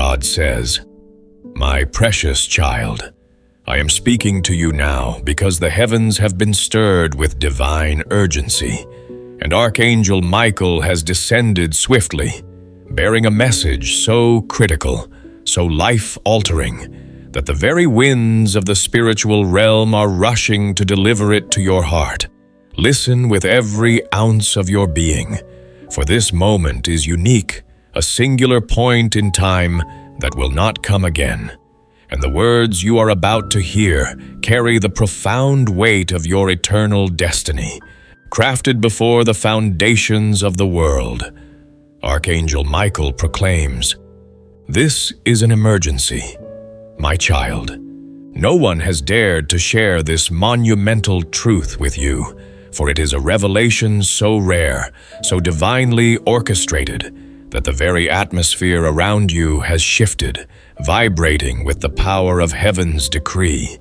God says, "My precious child, I am speaking to you now because the heavens have been stirred with divine urgency, and Archangel Michael has descended swiftly, bearing a message so critical, so life-altering, that the very winds of the spiritual realm are rushing to deliver it to your heart. Listen with every ounce of your being, for this moment is unique, a singular point in time that will not come again. And the words you are about to hear carry the profound weight of your eternal destiny, crafted before the foundations of the world." Archangel Michael proclaims, "This is an emergency, my child. No one has dared to share this monumental truth with you, for it is a revelation so rare, so divinely orchestrated, that the very atmosphere around you has shifted, vibrating with the power of heaven's decree.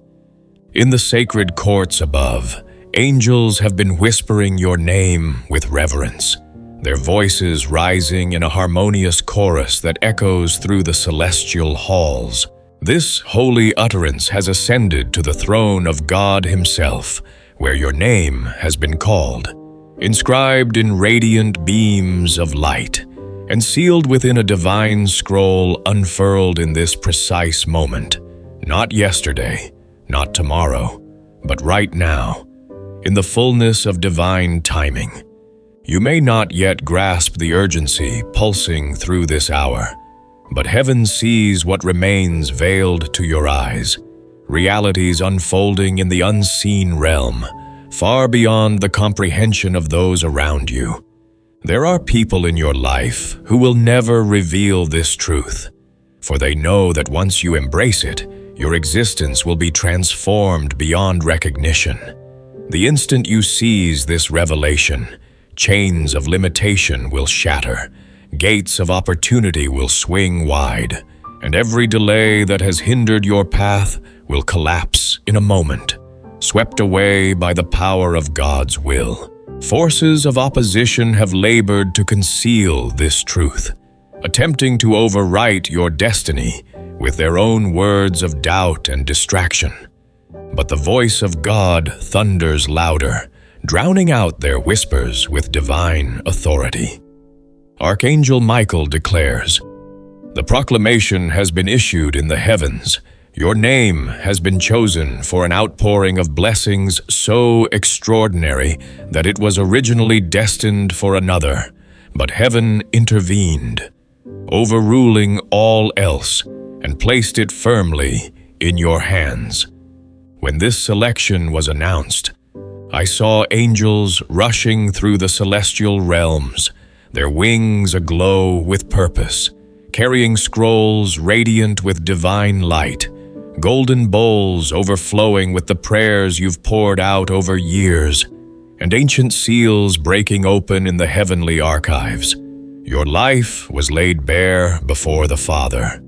In the sacred courts above, angels have been whispering your name with reverence, their voices rising in a harmonious chorus that echoes through the celestial halls. This holy utterance has ascended to the throne of God Himself, where your name has been called, inscribed in radiant beams of light, and sealed within a divine scroll unfurled in this precise moment. Not yesterday, not tomorrow, but right now, in the fullness of divine timing. You may not yet grasp the urgency pulsing through this hour, but heaven sees what remains veiled to your eyes, realities unfolding in the unseen realm, far beyond the comprehension of those around you. There are people in your life who will never reveal this truth, for they know that once you embrace it, your existence will be transformed beyond recognition. The instant you seize this revelation, chains of limitation will shatter, gates of opportunity will swing wide, and every delay that has hindered your path will collapse in a moment, swept away by the power of God's will. Forces of opposition have labored to conceal this truth, attempting to overwrite your destiny with their own words of doubt and distraction. But the voice of God thunders louder, drowning out their whispers with divine authority. Archangel Michael declares, "The proclamation has been issued in the heavens. Your name has been chosen for an outpouring of blessings so extraordinary that it was originally destined for another, but heaven intervened, overruling all else, and placed it firmly in your hands." When this selection was announced, I saw angels rushing through the celestial realms, their wings aglow with purpose, carrying scrolls radiant with divine light, golden bowls overflowing with the prayers you've poured out over years, and ancient seals breaking open in the heavenly archives. Your life was laid bare before the Father,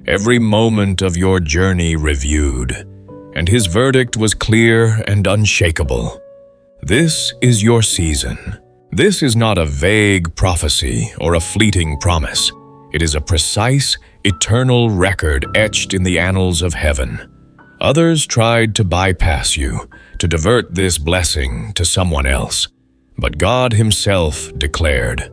every moment of your journey reviewed, and His verdict was clear and unshakable. This is your season. This is not a vague prophecy or a fleeting promise. It is a precise, eternal record etched in the annals of heaven. Others tried to bypass you, to divert this blessing to someone else. But God Himself declared,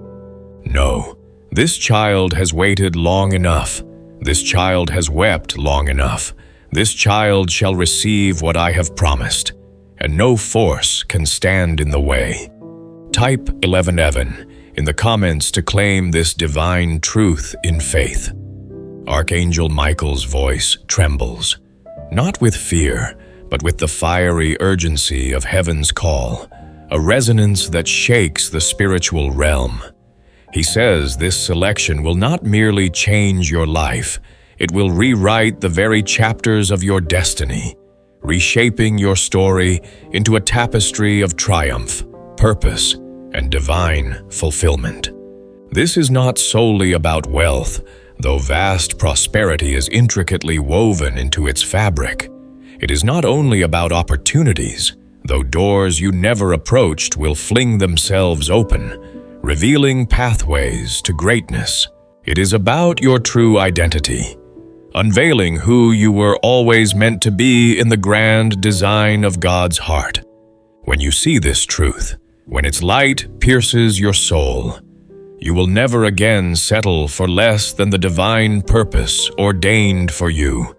"No, this child has waited long enough. This child has wept long enough. This child shall receive what I have promised, and no force can stand in the way." Type 11 in the comments to claim this divine truth in faith. Archangel Michael's voice trembles, not with fear, but with the fiery urgency of heaven's call, a resonance that shakes the spiritual realm. He says this selection will not merely change your life, it will rewrite the very chapters of your destiny, reshaping your story into a tapestry of triumph, purpose, and divine fulfillment. This is not solely about wealth, though vast prosperity is intricately woven into its fabric. It is not only about opportunities, though doors you never approached will fling themselves open, revealing pathways to greatness. It is about your true identity, unveiling who you were always meant to be in the grand design of God's heart. When you see this truth, when its light pierces your soul, you will never again settle for less than the divine purpose ordained for you.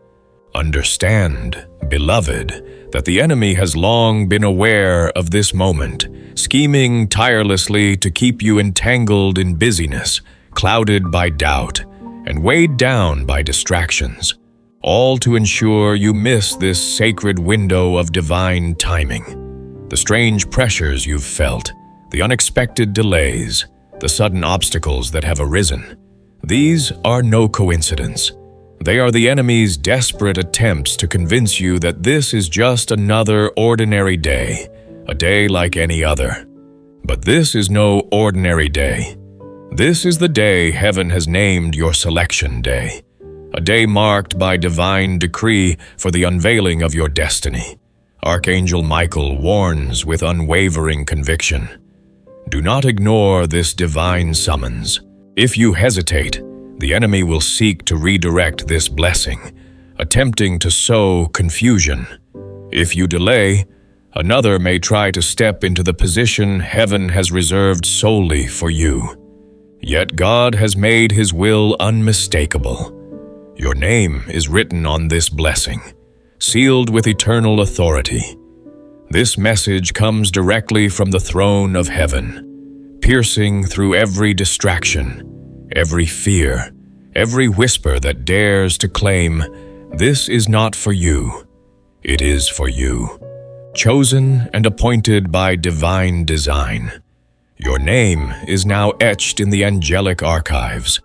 Understand, beloved, that the enemy has long been aware of this moment, scheming tirelessly to keep you entangled in busyness, clouded by doubt, and weighed down by distractions, all to ensure you miss this sacred window of divine timing. The strange pressures you've felt, the unexpected delays, the sudden obstacles that have arisen, these are no coincidence. They are the enemy's desperate attempts to convince you that this is just another ordinary day, a day like any other. But this is no ordinary day. This is the day heaven has named your selection day, a day marked by divine decree for the unveiling of your destiny. Archangel Michael warns with unwavering conviction. Do not ignore this divine summons. If you hesitate, the enemy will seek to redirect this blessing, attempting to sow confusion. If you delay, another may try to step into the position heaven has reserved solely for you. Yet God has made His will unmistakable. Your name is written on this blessing, sealed with eternal authority. This message comes directly from the throne of heaven, piercing through every distraction, every fear, every whisper that dares to claim, "This is not for you." It is for you, chosen and appointed by divine design. Your name is now etched in the angelic archives,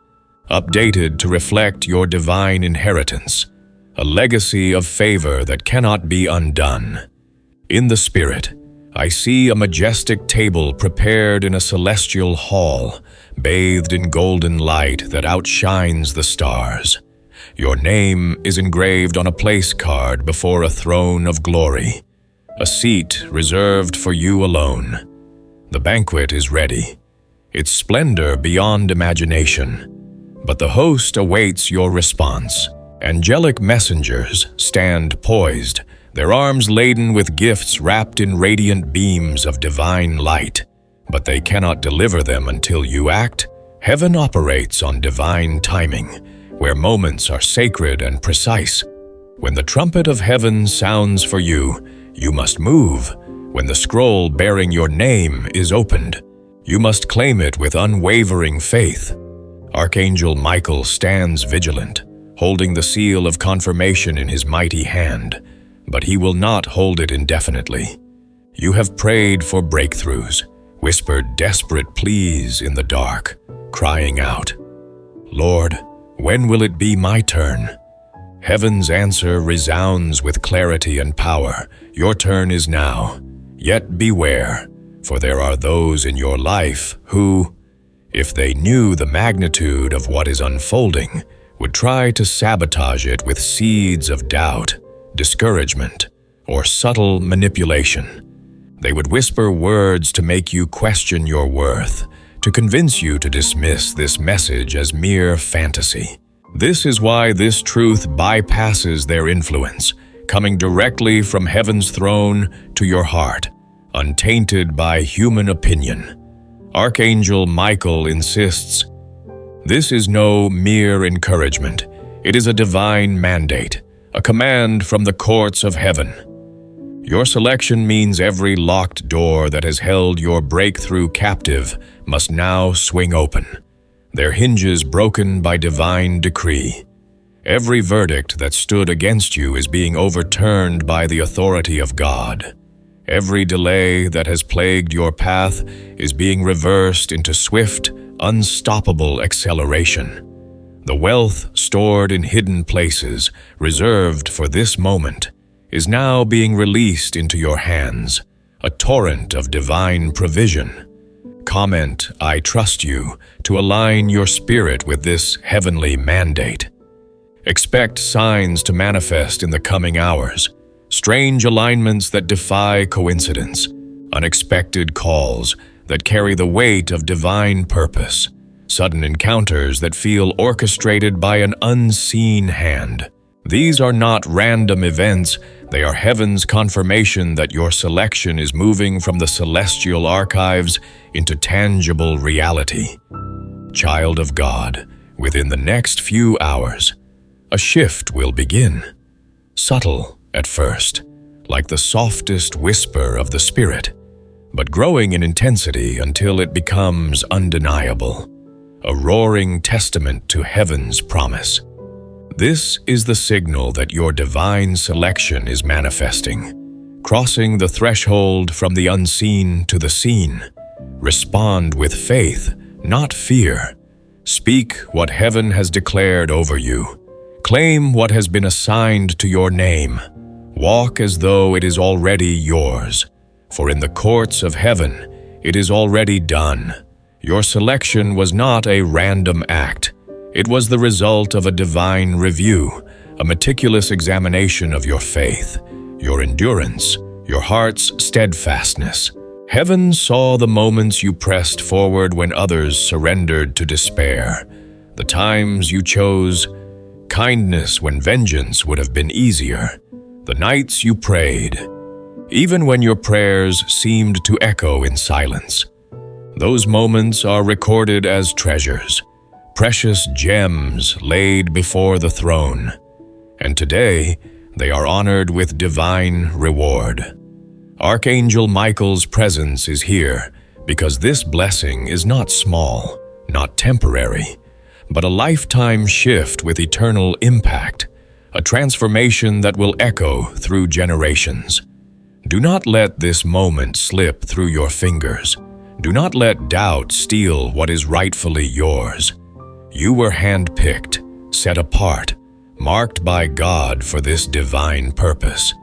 updated to reflect your divine inheritance, a legacy of favor that cannot be undone. In the Spirit, I see a majestic table prepared in a celestial hall, bathed in golden light that outshines the stars. Your name is engraved on a place card before a throne of glory, a seat reserved for you alone. The banquet is ready, its splendor beyond imagination, but the host awaits your response. Angelic messengers stand poised, their arms laden with gifts wrapped in radiant beams of divine light. But they cannot deliver them until you act. Heaven operates on divine timing, where moments are sacred and precise. When the trumpet of heaven sounds for you, you must move. When the scroll bearing your name is opened, you must claim it with unwavering faith. Archangel Michael stands vigilant, holding the seal of confirmation in his mighty hand, but he will not hold it indefinitely. You have prayed for breakthroughs, whispered desperate pleas in the dark, crying out, "Lord, when will it be my turn?" Heaven's answer resounds with clarity and power. Your turn is now. Yet beware, for there are those in your life who, if they knew the magnitude of what is unfolding, would try to sabotage it with seeds of doubt, discouragement, or subtle manipulation. They would whisper words to make you question your worth, to convince you to dismiss this message as mere fantasy. This is why this truth bypasses their influence, coming directly from heaven's throne to your heart, untainted by human opinion. Archangel Michael insists, this is no mere encouragement. It is a divine mandate, a command from the courts of heaven. Your selection means every locked door that has held your breakthrough captive must now swing open, their hinges broken by divine decree. Every verdict that stood against you is being overturned by the authority of God. Every delay that has plagued your path is being reversed into swift, unstoppable acceleration. The wealth stored in hidden places, reserved for this moment, is now being released into your hands, a torrent of divine provision. Comment, "I trust you," to align your spirit with this heavenly mandate. Expect signs to manifest in the coming hours, strange alignments that defy coincidence, unexpected calls that carry the weight of divine purpose, sudden encounters that feel orchestrated by an unseen hand. These are not random events, they are heaven's confirmation that your selection is moving from the celestial archives into tangible reality. Child of God, within the next few hours, a shift will begin. Subtle at first, like the softest whisper of the Spirit, but growing in intensity until it becomes undeniable, a roaring testament to heaven's promise. This is the signal that your divine selection is manifesting, crossing the threshold from the unseen to the seen. Respond with faith, not fear. Speak what heaven has declared over you. Claim what has been assigned to your name. Walk as though it is already yours, for in the courts of heaven it is already done. Your selection was not a random act. It was the result of a divine review, a meticulous examination of your faith, your endurance, your heart's steadfastness. Heaven saw the moments you pressed forward when others surrendered to despair, the times you chose kindness when vengeance would have been easier, the nights you prayed, even when your prayers seemed to echo in silence. Those moments are recorded as treasures, precious gems laid before the throne, and today they are honored with divine reward. Archangel Michael's presence is here because this blessing is not small, not temporary, but a lifetime shift with eternal impact, a transformation that will echo through generations. Do not let this moment slip through your fingers. Do not let doubt steal what is rightfully yours. You were handpicked, set apart, marked by God for this divine purpose.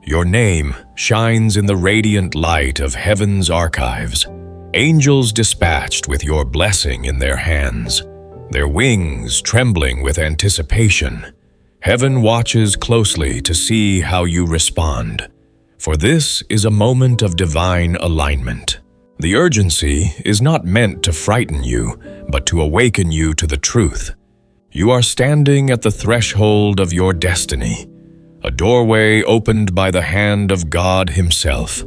Your name shines in the radiant light of heaven's archives. Angels dispatched with your blessing in their hands, their wings trembling with anticipation. Heaven watches closely to see how you respond, for this is a moment of divine alignment. The urgency is not meant to frighten you, but to awaken you to the truth. You are standing at the threshold of your destiny, a doorway opened by the hand of God Himself.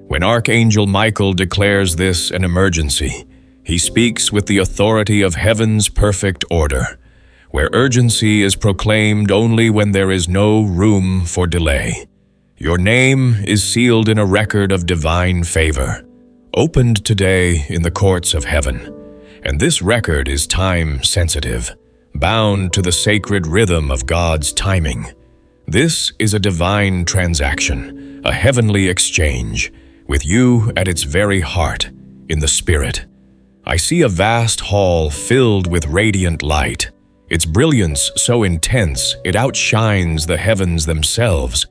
When Archangel Michael declares this an emergency, he speaks with the authority of heaven's perfect order, where urgency is proclaimed only when there is no room for delay. Your name is sealed in a record of divine favor, opened today in the courts of heaven, and this record is time-sensitive, bound to the sacred rhythm of God's timing. This is a divine transaction, a heavenly exchange, with you at its very heart, in the Spirit. I see a vast hall filled with radiant light, its brilliance so intense it outshines the heavens themselves.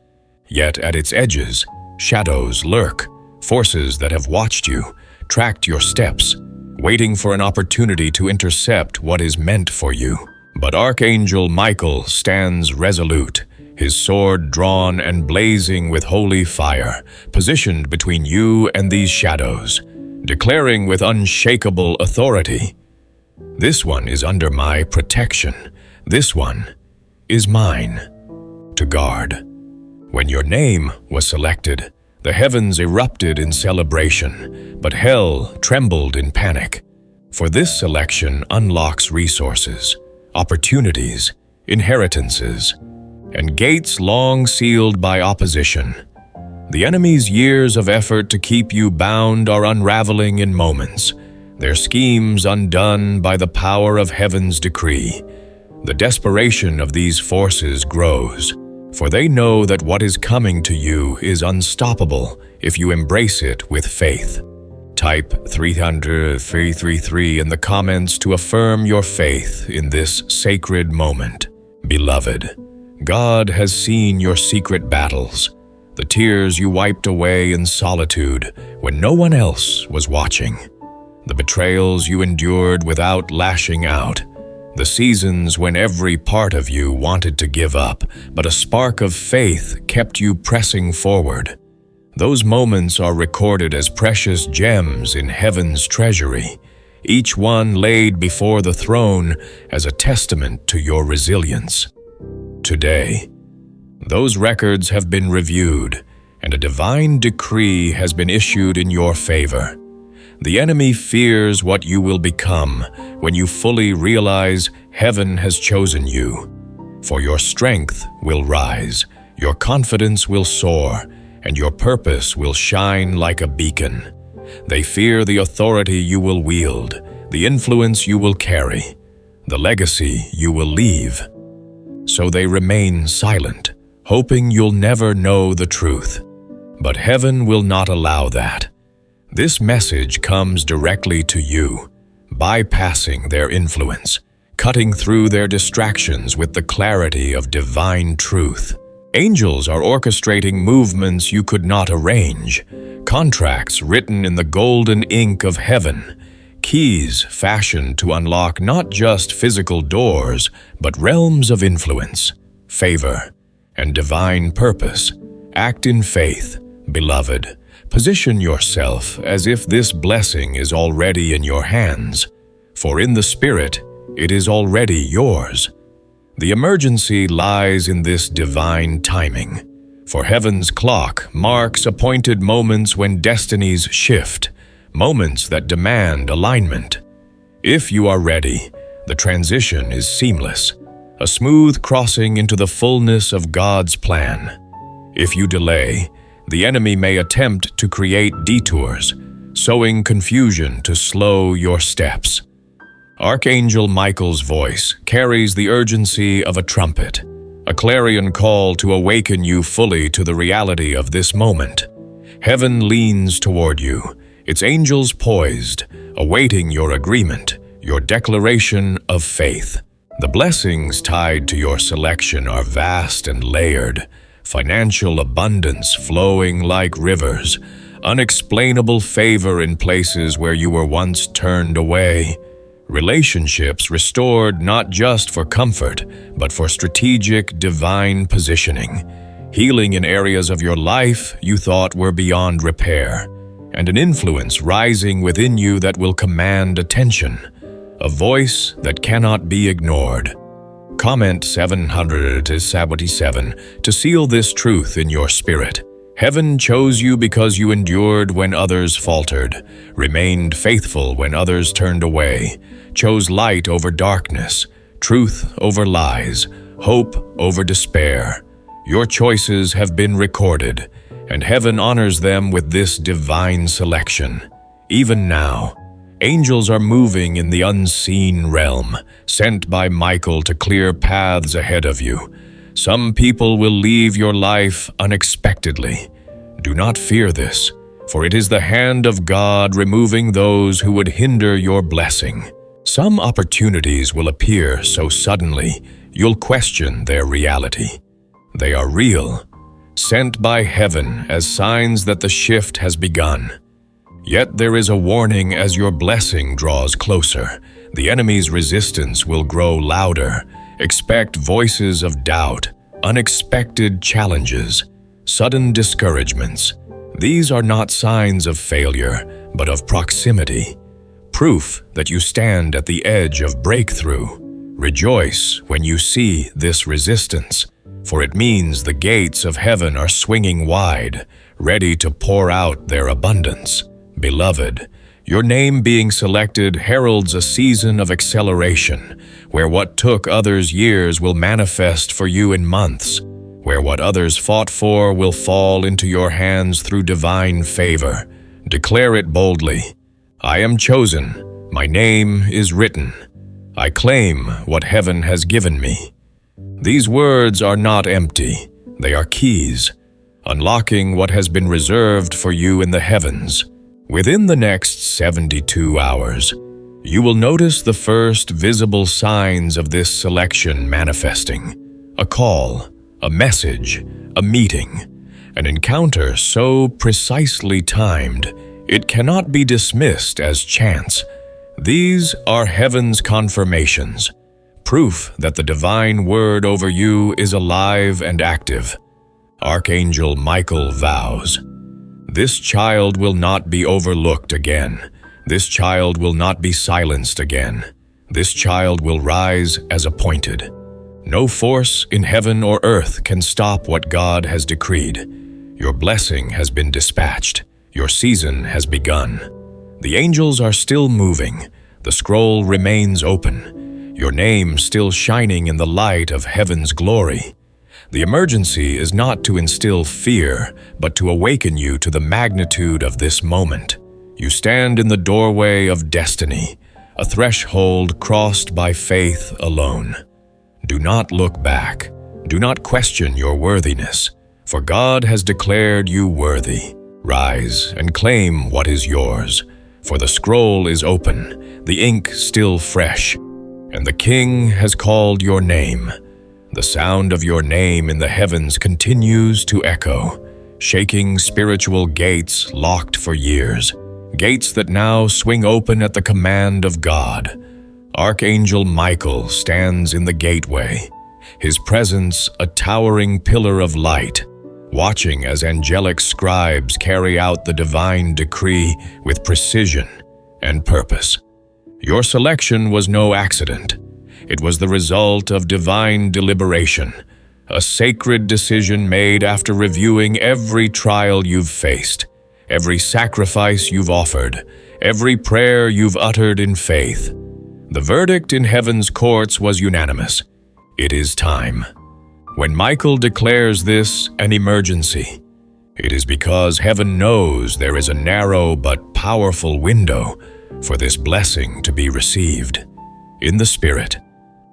Yet at its edges, shadows lurk, forces that have watched you, tracked your steps, waiting for an opportunity to intercept what is meant for you. But Archangel Michael stands resolute, his sword drawn and blazing with holy fire, positioned between you and these shadows, declaring with unshakable authority, "This one is under my protection. This one is mine to guard." When your name was selected, the heavens erupted in celebration, but hell trembled in panic. For this selection unlocks resources, opportunities, inheritances, and gates long sealed by opposition. The enemy's years of effort to keep you bound are unraveling in moments, their schemes undone by the power of heaven's decree. The desperation of these forces grows, for they know that what is coming to you is unstoppable if you embrace it with faith. Type 333 in the comments to affirm your faith in this sacred moment. Beloved, God has seen your secret battles, the tears you wiped away in solitude when no one else was watching, the betrayals you endured without lashing out, the seasons when every part of you wanted to give up, but a spark of faith kept you pressing forward. Those moments are recorded as precious gems in heaven's treasury, each one laid before the throne as a testament to your resilience. Today, those records have been reviewed, and a divine decree has been issued in your favor. The enemy fears what you will become when you fully realize heaven has chosen you. For your strength will rise, your confidence will soar, and your purpose will shine like a beacon. They fear the authority you will wield, the influence you will carry, the legacy you will leave. So they remain silent, hoping you'll never know the truth. But heaven will not allow that. This message comes directly to you, bypassing their influence, cutting through their distractions with the clarity of divine truth. Angels are orchestrating movements you could not arrange, contracts written in the golden ink of heaven, keys fashioned to unlock not just physical doors, but realms of influence, favor, and divine purpose. Act in faith, beloved. Position yourself as if this blessing is already in your hands, for in the Spirit, it is already yours. The emergency lies in this divine timing, for heaven's clock marks appointed moments when destinies shift, moments that demand alignment. If you are ready, the transition is seamless, a smooth crossing into the fullness of God's plan. If you delay, the enemy may attempt to create detours, sowing confusion to slow your steps. Archangel Michael's voice carries the urgency of a trumpet, a clarion call to awaken you fully to the reality of this moment. Heaven leans toward you, its angels poised, awaiting your agreement, your declaration of faith. The blessings tied to your selection are vast and layered, financial abundance flowing like rivers, unexplainable favor in places where you were once turned away, relationships restored not just for comfort, but for strategic divine positioning, healing in areas of your life you thought were beyond repair, and an influence rising within you that will command attention, a voice that cannot be ignored. Comment 777 to seal this truth in your spirit. Heaven chose you because you endured when others faltered, remained faithful when others turned away, chose light over darkness, truth over lies, hope over despair. Your choices have been recorded, and heaven honors them with this divine selection. Even now, angels are moving in the unseen realm, sent by Michael to clear paths ahead of you. Some people will leave your life unexpectedly. Do not fear this, for it is the hand of God removing those who would hinder your blessing. Some opportunities will appear so suddenly, you'll question their reality. They are real, sent by heaven as signs that the shift has begun. Yet there is a warning as your blessing draws closer. The enemy's resistance will grow louder. Expect voices of doubt, unexpected challenges, sudden discouragements. These are not signs of failure, but of proximity. Proof that you stand at the edge of breakthrough. Rejoice when you see this resistance, for it means the gates of heaven are swinging wide, ready to pour out their abundance. Beloved, your name being selected heralds a season of acceleration, where what took others years will manifest for you in months, where what others fought for will fall into your hands through divine favor. Declare it boldly. I am chosen. My name is written. I claim what heaven has given me. These words are not empty. They are keys, unlocking what has been reserved for you in the heavens. Within the next 72 hours, you will notice the first visible signs of this selection manifesting. A call, a message, a meeting, an encounter so precisely timed, it cannot be dismissed as chance. These are heaven's confirmations, proof that the divine word over you is alive and active. Archangel Michael vows, this child will not be overlooked again. This child will not be silenced again. This child will rise as appointed. No force in heaven or earth can stop what God has decreed. Your blessing has been dispatched. Your season has begun. The angels are still moving. The scroll remains open. Your name still shining in the light of heaven's glory. The emergency is not to instill fear, but to awaken you to the magnitude of this moment. You stand in the doorway of destiny, a threshold crossed by faith alone. Do not look back. Do not question your worthiness, for God has declared you worthy. Rise and claim what is yours, for the scroll is open, the ink still fresh, and the King has called your name. The sound of your name in the heavens continues to echo, shaking spiritual gates locked for years, gates that now swing open at the command of God. Archangel Michael stands in the gateway, his presence a towering pillar of light, watching as angelic scribes carry out the divine decree with precision and purpose. Your selection was no accident. It was the result of divine deliberation, a sacred decision made after reviewing every trial you've faced, every sacrifice you've offered, every prayer you've uttered in faith. The verdict in heaven's courts was unanimous. It is time. When Michael declares this an emergency, it is because heaven knows there is a narrow but powerful window for this blessing to be received. In the Spirit,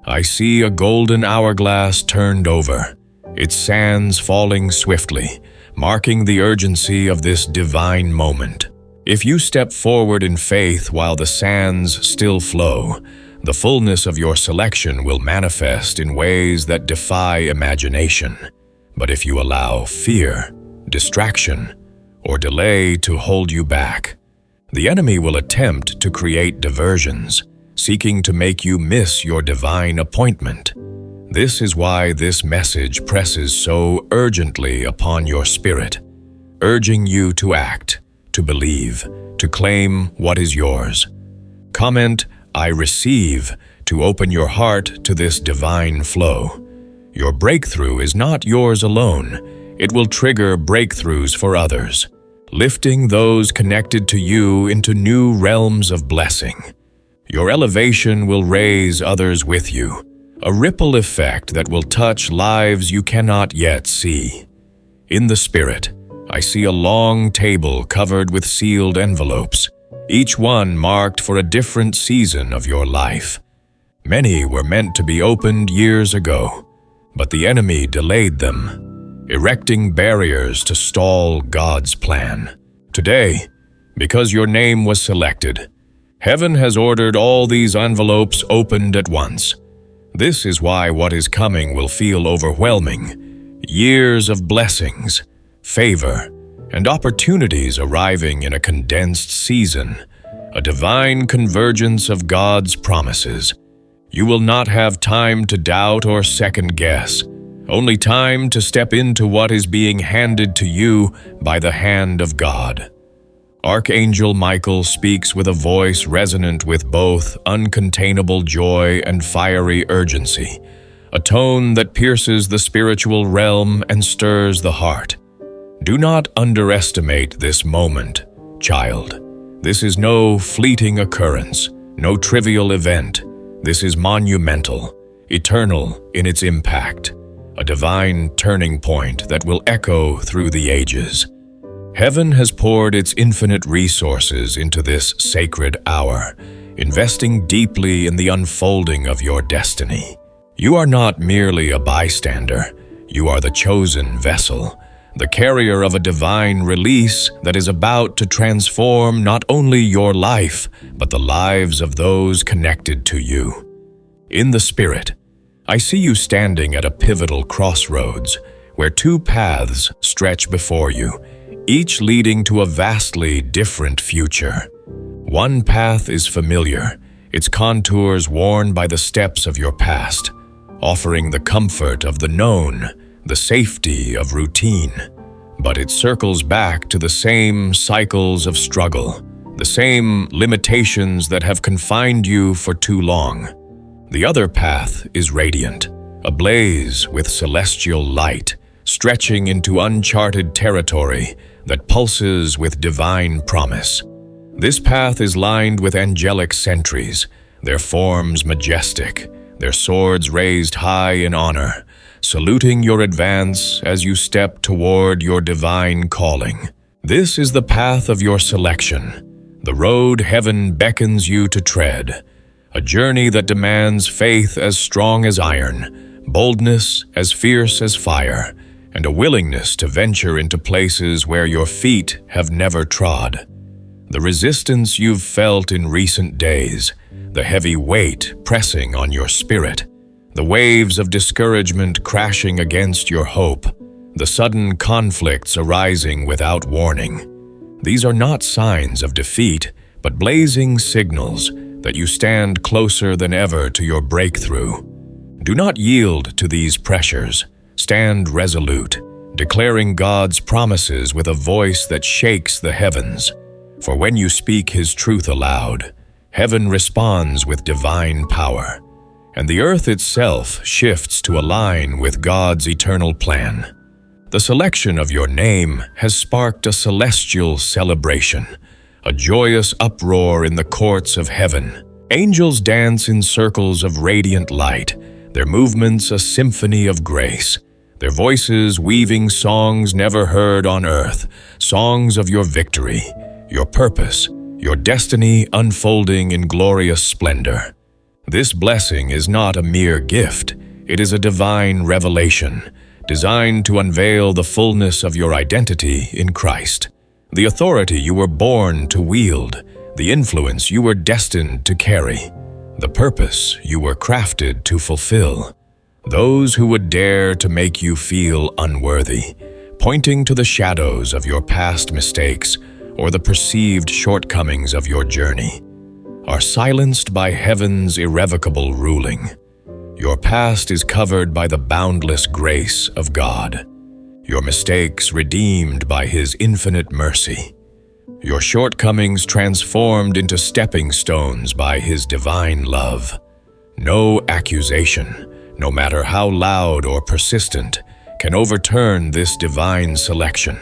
I see a golden hourglass turned over, its sands falling swiftly, marking the urgency of this divine moment. If you step forward in faith while the sands still flow, the fullness of your selection will manifest in ways that defy imagination. But if you allow fear, distraction, or delay to hold you back, the enemy will attempt to create diversions, seeking to make you miss your divine appointment. This is why this message presses so urgently upon your spirit, urging you to act, to believe, to claim what is yours. Comment, "I receive," to open your heart to this divine flow. Your breakthrough is not yours alone. It will trigger breakthroughs for others, lifting those connected to you into new realms of blessing. Your elevation will raise others with you, a ripple effect that will touch lives you cannot yet see. In the Spirit, I see a long table covered with sealed envelopes, each one marked for a different season of your life. Many were meant to be opened years ago, but the enemy delayed them, erecting barriers to stall God's plan. Today, because your name was selected, heaven has ordered all these envelopes opened at once. This is why what is coming will feel overwhelming. Years of blessings, favor, and opportunities arriving in a condensed season, a divine convergence of God's promises. You will not have time to doubt or second guess, only time to step into what is being handed to you by the hand of God. Archangel Michael speaks with a voice resonant with both uncontainable joy and fiery urgency, a tone that pierces the spiritual realm and stirs the heart. Do not underestimate this moment, child. This is no fleeting occurrence, no trivial event. This is monumental, eternal in its impact, a divine turning point that will echo through the ages. Heaven has poured its infinite resources into this sacred hour, investing deeply in the unfolding of your destiny. You are not merely a bystander. You are the chosen vessel, the carrier of a divine release that is about to transform not only your life, but the lives of those connected to you. In the Spirit, I see you standing at a pivotal crossroads where two paths stretch before you, each leading to a vastly different future. One path is familiar, its contours worn by the steps of your past, offering the comfort of the known, the safety of routine. But it circles back to the same cycles of struggle, the same limitations that have confined you for too long. The other path is radiant, ablaze with celestial light, stretching into uncharted territory that pulses with divine promise. This path is lined with angelic sentries, their forms majestic, their swords raised high in honor, saluting your advance as you step toward your divine calling. This is the path of your selection, the road heaven beckons you to tread, a journey that demands faith as strong as iron, boldness as fierce as fire, and a willingness to venture into places where your feet have never trod. The resistance you've felt in recent days, the heavy weight pressing on your spirit, the waves of discouragement crashing against your hope, the sudden conflicts arising without warning. These are not signs of defeat, but blazing signals that you stand closer than ever to your breakthrough. Do not yield to these pressures. Stand resolute, declaring God's promises with a voice that shakes the heavens. For when you speak His truth aloud, heaven responds with divine power, and the earth itself shifts to align with God's eternal plan. The selection of your name has sparked a celestial celebration, a joyous uproar in the courts of heaven. Angels dance in circles of radiant light, their movements a symphony of grace, their voices weaving songs never heard on earth, songs of your victory, your purpose, your destiny unfolding in glorious splendor. This blessing is not a mere gift, it is a divine revelation, designed to unveil the fullness of your identity in Christ, the authority you were born to wield, the influence you were destined to carry, the purpose you were crafted to fulfill. Those who would dare to make you feel unworthy, pointing to the shadows of your past mistakes or the perceived shortcomings of your journey, are silenced by heaven's irrevocable ruling. Your past is covered by the boundless grace of God, your mistakes redeemed by His infinite mercy, your shortcomings transformed into stepping stones by His divine love. No accusation, no matter how loud or persistent, can overturn this divine selection,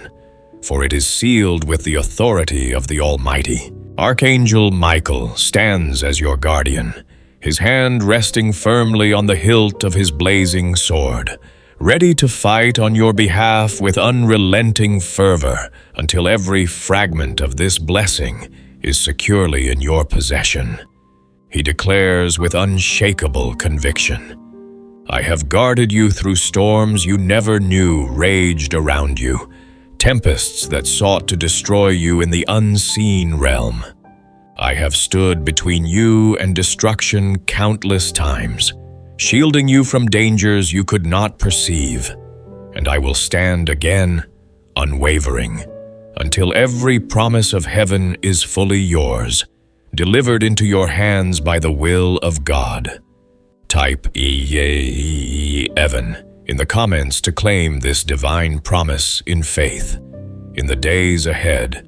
for it is sealed with the authority of the Almighty. Archangel Michael stands as your guardian, his hand resting firmly on the hilt of his blazing sword, ready to fight on your behalf with unrelenting fervor until every fragment of this blessing is securely in your possession. He declares with unshakable conviction, I have guarded you through storms you never knew raged around you, tempests that sought to destroy you in the unseen realm. I have stood between you and destruction countless times, shielding you from dangers you could not perceive, and I will stand again, unwavering, until every promise of heaven is fully yours, delivered into your hands by the will of God. Type Evan in the comments to claim this divine promise in faith. In the days ahead,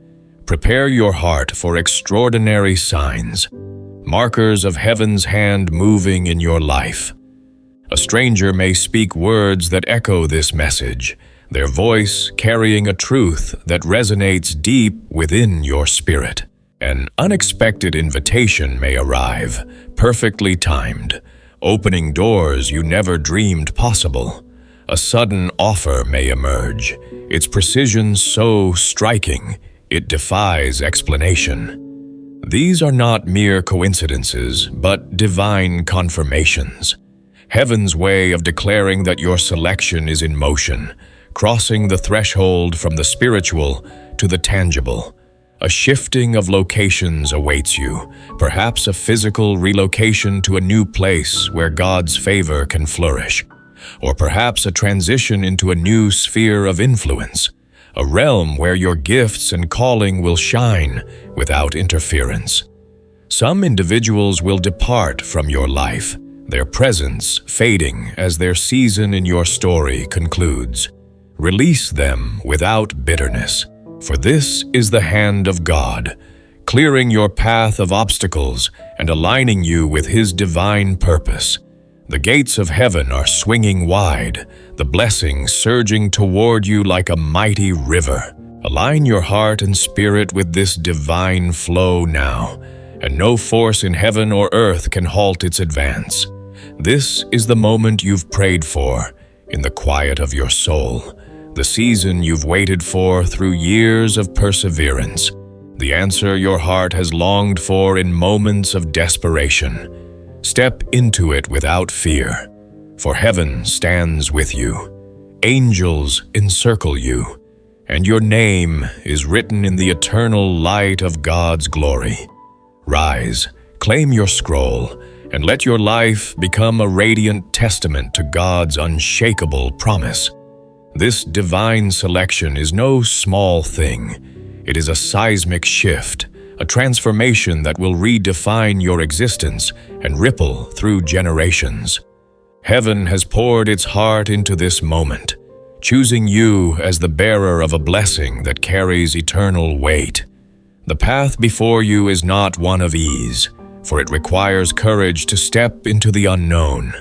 prepare your heart for extraordinary signs, markers of heaven's hand moving in your life. A stranger may speak words that echo this message, their voice carrying a truth that resonates deep within your spirit. An unexpected invitation may arrive, perfectly timed, opening doors you never dreamed possible. A sudden offer may emerge, its precision so striking it defies explanation. These are not mere coincidences, but divine confirmations. Heaven's way of declaring that your selection is in motion, crossing the threshold from the spiritual to the tangible. A shifting of locations awaits you, perhaps a physical relocation to a new place where God's favor can flourish, or perhaps a transition into a new sphere of influence, a realm where your gifts and calling will shine without interference. Some individuals will depart from your life, their presence fading as their season in your story concludes. Release them without bitterness, for this is the hand of God, clearing your path of obstacles and aligning you with His divine purpose. The gates of heaven are swinging wide, the blessings surging toward you like a mighty river. Align your heart and spirit with this divine flow now, and no force in heaven or earth can halt its advance. This is the moment you've prayed for, in the quiet of your soul, the season you've waited for through years of perseverance, the answer your heart has longed for in moments of desperation. Step into it without fear, for heaven stands with you. Angels encircle you, and your name is written in the eternal light of God's glory. Rise, claim your scroll, and let your life become a radiant testament to God's unshakable promise. This divine selection is no small thing. It is a seismic shift, a transformation that will redefine your existence and ripple through generations. Heaven has poured its heart into this moment, choosing you as the bearer of a blessing that carries eternal weight. The path before you is not one of ease, for it requires courage to step into the unknown,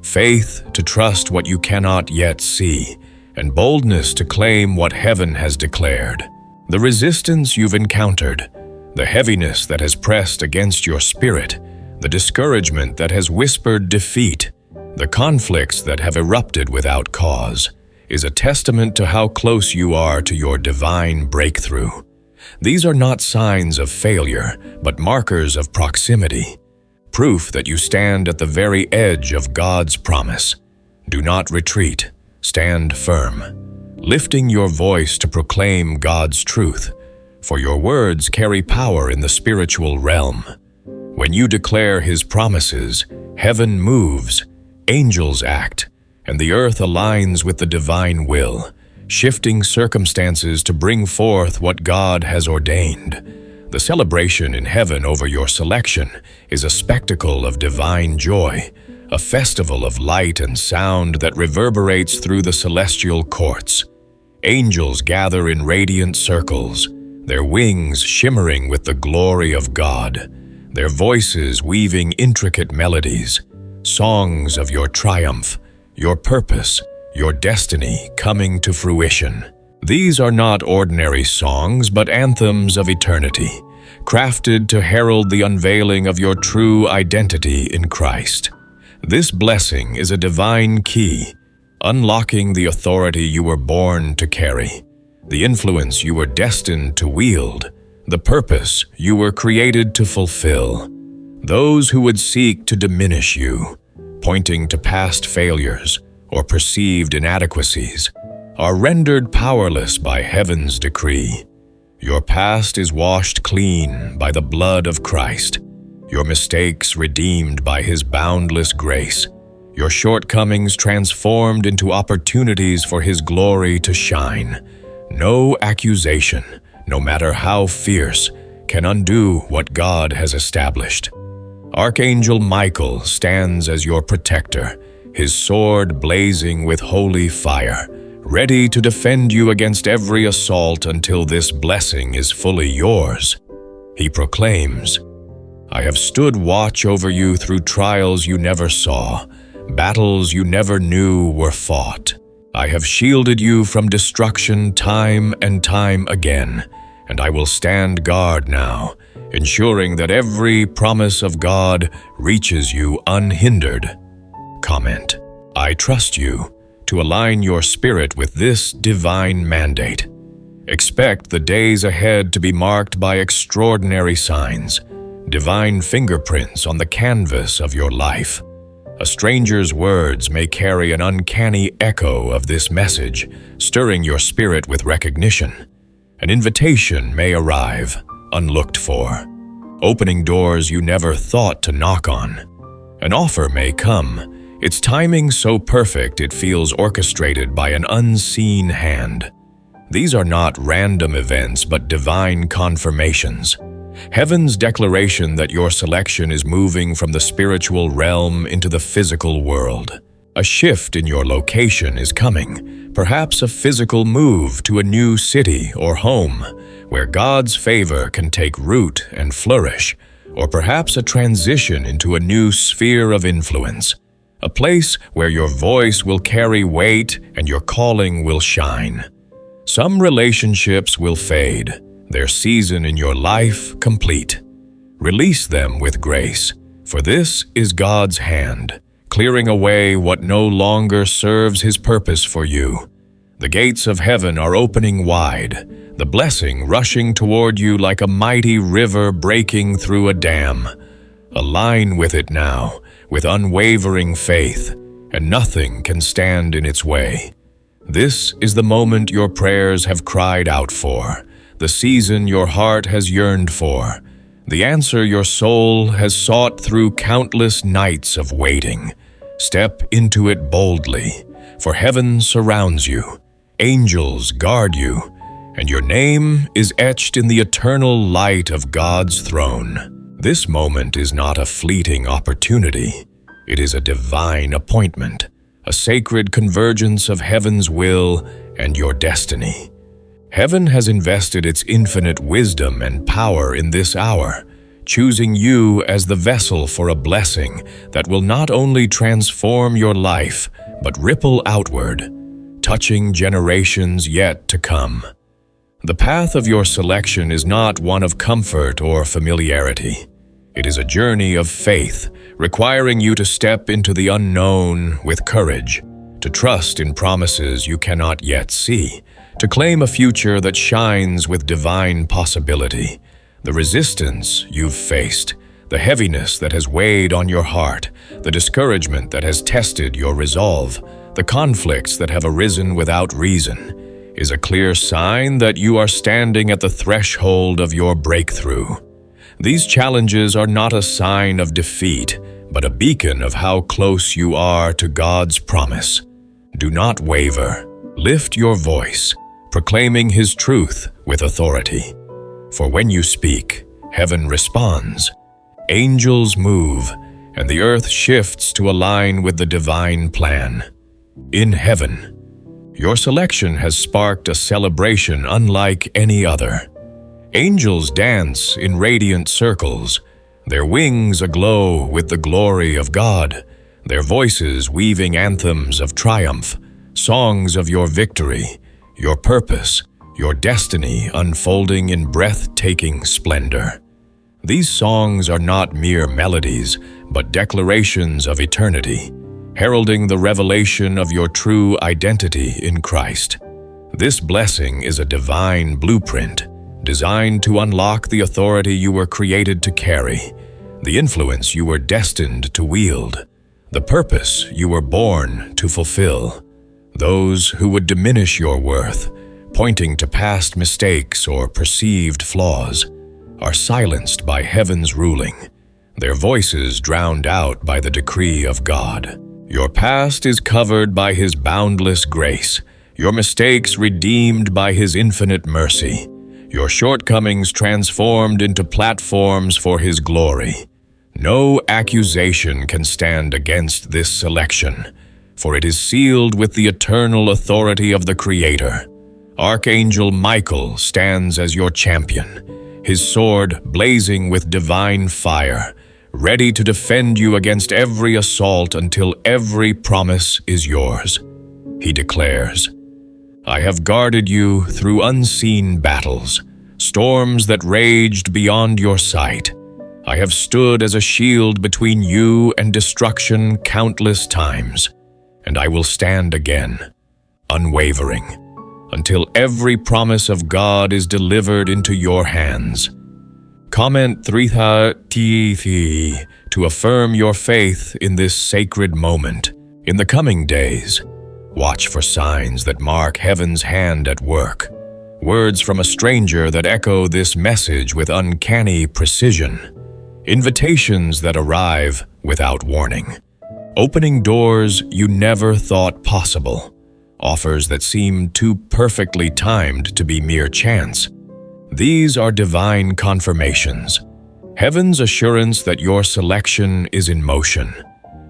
faith to trust what you cannot yet see, and boldness to claim what heaven has declared. The resistance you've encountered, the heaviness that has pressed against your spirit, the discouragement that has whispered defeat, the conflicts that have erupted without cause, is a testament to how close you are to your divine breakthrough. These are not signs of failure, but markers of proximity, proof that you stand at the very edge of God's promise. Do not retreat, stand firm, lifting your voice to proclaim God's truth, for your words carry power in the spiritual realm. When you declare His promises, heaven moves, angels act, and the earth aligns with the divine will, shifting circumstances to bring forth what God has ordained. The celebration in heaven over your selection is a spectacle of divine joy, a festival of light and sound that reverberates through the celestial courts. Angels gather in radiant circles, their wings shimmering with the glory of God, their voices weaving intricate melodies, songs of your triumph, your purpose, your destiny coming to fruition. These are not ordinary songs, but anthems of eternity, crafted to herald the unveiling of your true identity in Christ. This blessing is a divine key, unlocking the authority you were born to carry, the influence you were destined to wield, the purpose you were created to fulfill. Those who would seek to diminish you, pointing to past failures or perceived inadequacies, are rendered powerless by heaven's decree. Your past is washed clean by the blood of Christ, your mistakes redeemed by His boundless grace, your shortcomings transformed into opportunities for His glory to shine. No accusation, no matter how fierce, can undo what God has established. Archangel Michael stands as your protector, his sword blazing with holy fire, ready to defend you against every assault until this blessing is fully yours. He proclaims, "I have stood watch over you through trials you never saw, battles you never knew were fought. I have shielded you from destruction time and time again, and I will stand guard now, ensuring that every promise of God reaches you unhindered." Comment, "I trust you," to align your spirit with this divine mandate. Expect the days ahead to be marked by extraordinary signs, divine fingerprints on the canvas of your life. A stranger's words may carry an uncanny echo of this message, stirring your spirit with recognition. An invitation may arrive, unlooked for, opening doors you never thought to knock on. An offer may come, its timing so perfect it feels orchestrated by an unseen hand. These are not random events but divine confirmations. Heaven's declaration that your selection is moving from the spiritual realm into the physical world. A shift in your location is coming, Perhaps a physical move to a new city or home, where God's favor can take root and flourish, or perhaps a transition into a new sphere of influence, a place where your voice will carry weight and your calling will shine. Some relationships will fade, their season in your life complete. Release them with grace, for this is God's hand, clearing away what no longer serves His purpose for you. The gates of heaven are opening wide, the blessing rushing toward you like a mighty river breaking through a dam. Align with it now, with unwavering faith, and nothing can stand in its way. This is the moment your prayers have cried out for, the season your heart has yearned for, the answer your soul has sought through countless nights of waiting. Step into it boldly, for heaven surrounds you, angels guard you, and your name is etched in the eternal light of God's throne. This moment is not a fleeting opportunity. It is a divine appointment, a sacred convergence of heaven's will and your destiny. Heaven has invested its infinite wisdom and power in this hour, choosing you as the vessel for a blessing that will not only transform your life, but ripple outward, touching generations yet to come. The path of your selection is not one of comfort or familiarity. It is a journey of faith, requiring you to step into the unknown with courage, to trust in promises you cannot yet see, to claim a future that shines with divine possibility. The resistance you've faced, the heaviness that has weighed on your heart, the discouragement that has tested your resolve, the conflicts that have arisen without reason, is a clear sign that you are standing at the threshold of your breakthrough. These challenges are not a sign of defeat, but a beacon of how close you are to God's promise. Do not waver. Lift your voice, proclaiming His truth with authority. For when you speak, heaven responds, angels move, and the earth shifts to align with the divine plan. In heaven, your selection has sparked a celebration unlike any other. Angels dance in radiant circles, their wings aglow with the glory of God, their voices weaving anthems of triumph, songs of your victory, your purpose, your destiny unfolding in breathtaking splendor. These songs are not mere melodies, but declarations of eternity, heralding the revelation of your true identity in Christ. This blessing is a divine blueprint, designed to unlock the authority you were created to carry, the influence you were destined to wield, the purpose you were born to fulfill. Those who would diminish your worth, pointing to past mistakes or perceived flaws, are silenced by heaven's ruling, their voices drowned out by the decree of God. Your past is covered by His boundless grace, your mistakes redeemed by His infinite mercy, your shortcomings transformed into platforms for His glory. No accusation can stand against this selection, for it is sealed with the eternal authority of the Creator. Archangel Michael stands as your champion, his sword blazing with divine fire, ready to defend you against every assault until every promise is yours. He declares, I have guarded you through unseen battles, storms that raged beyond your sight. I have stood as a shield between you and destruction countless times, and I will stand again, unwavering, until every promise of God is delivered into your hands. Comment 3 to affirm your faith in this sacred moment. In the coming days, watch for signs that mark heaven's hand at work, words from a stranger that echo this message with uncanny precision, invitations that arrive without warning, opening doors you never thought possible, offers that seem too perfectly timed to be mere chance. These are divine confirmations, heaven's assurance that your selection is in motion,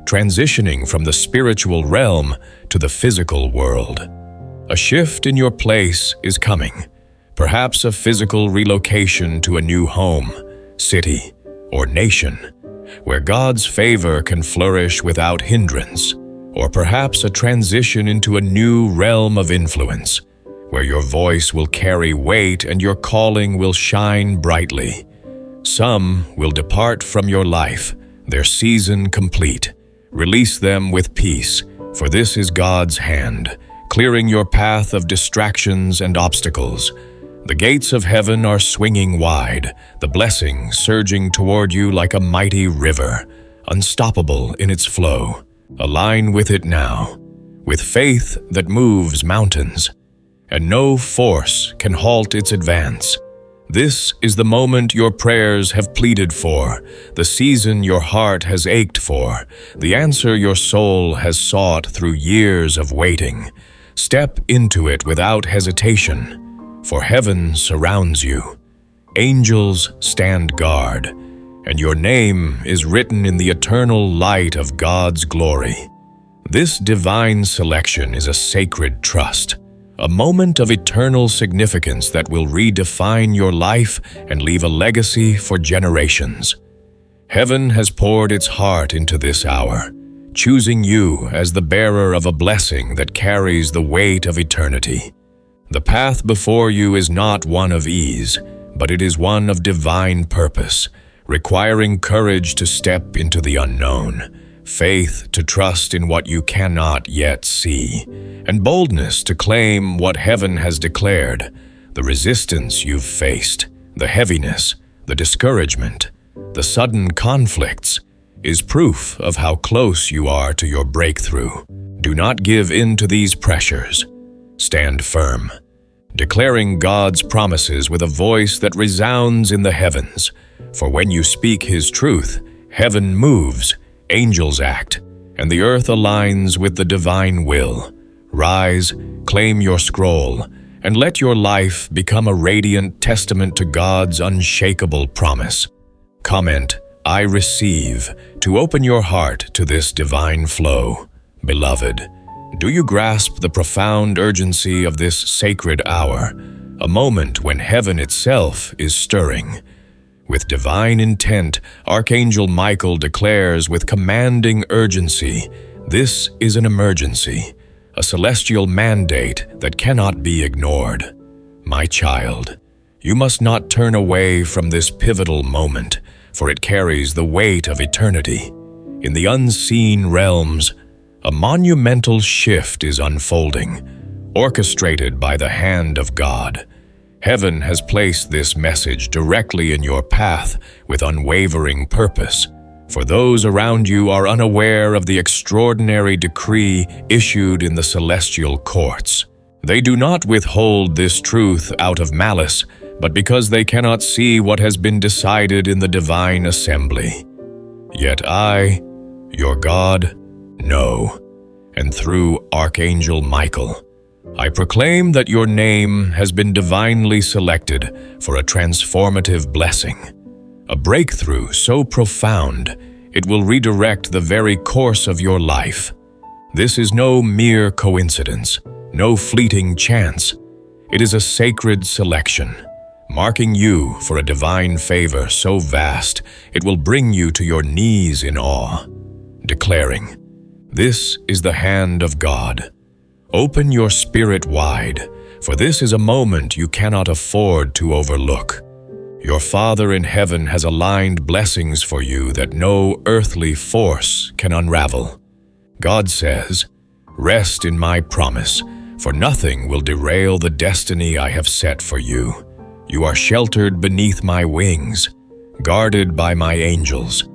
transitioning from the spiritual realm to the physical world. A shift in your place is coming, perhaps a physical relocation to a new home, city, or nation, where God's favor can flourish without hindrance, or perhaps a transition into a new realm of influence, where your voice will carry weight and your calling will shine brightly. Some will depart from your life, their season complete. Release them with peace, for this is God's hand, clearing your path of distractions and obstacles. The gates of heaven are swinging wide, the blessing surging toward you like a mighty river, unstoppable in its flow. Align with it now, with faith that moves mountains, and no force can halt its advance. This is the moment your prayers have pleaded for, the season your heart has ached for, the answer your soul has sought through years of waiting. Step into it without hesitation, for heaven surrounds you. Angels stand guard, and your name is written in the eternal light of God's glory. This divine selection is a sacred trust, a moment of eternal significance that will redefine your life and leave a legacy for generations. Heaven has poured its heart into this hour, choosing you as the bearer of a blessing that carries the weight of eternity. The path before you is not one of ease, but it is one of divine purpose, requiring courage to step into the unknown, faith to trust in what you cannot yet see, and boldness to claim what heaven has declared. The resistance you've faced, the heaviness, the discouragement, the sudden conflicts, is proof of how close you are to your breakthrough. Do not give in to these pressures. Stand firm, declaring God's promises with a voice that resounds in the heavens. For when you speak His truth, heaven moves, angels act, and the earth aligns with the divine will. Rise, claim your scroll, and let your life become a radiant testament to God's unshakable promise. Comment, "I receive," to open your heart to this divine flow. Beloved, do you grasp the profound urgency of this sacred hour, a moment when heaven itself is stirring? With divine intent, Archangel Michael declares with commanding urgency, this is an emergency, a celestial mandate that cannot be ignored. My child, you must not turn away from this pivotal moment, for it carries the weight of eternity. In the unseen realms, a monumental shift is unfolding, orchestrated by the hand of God. Heaven has placed this message directly in your path with unwavering purpose, for those around you are unaware of the extraordinary decree issued in the celestial courts. They do not withhold this truth out of malice, but because they cannot see what has been decided in the divine assembly. Yet I, your God, know, and through Archangel Michael, I proclaim that your name has been divinely selected for a transformative blessing, a breakthrough so profound it will redirect the very course of your life. This is no mere coincidence, no fleeting chance. It is a sacred selection, marking you for a divine favor so vast it will bring you to your knees in awe, declaring, "This is the hand of God." Open your spirit wide, for this is a moment you cannot afford to overlook. Your Father in heaven has aligned blessings for you that no earthly force can unravel. God says, "Rest in my promise, for nothing will derail the destiny I have set for you. You are sheltered beneath my wings, guarded by my angels.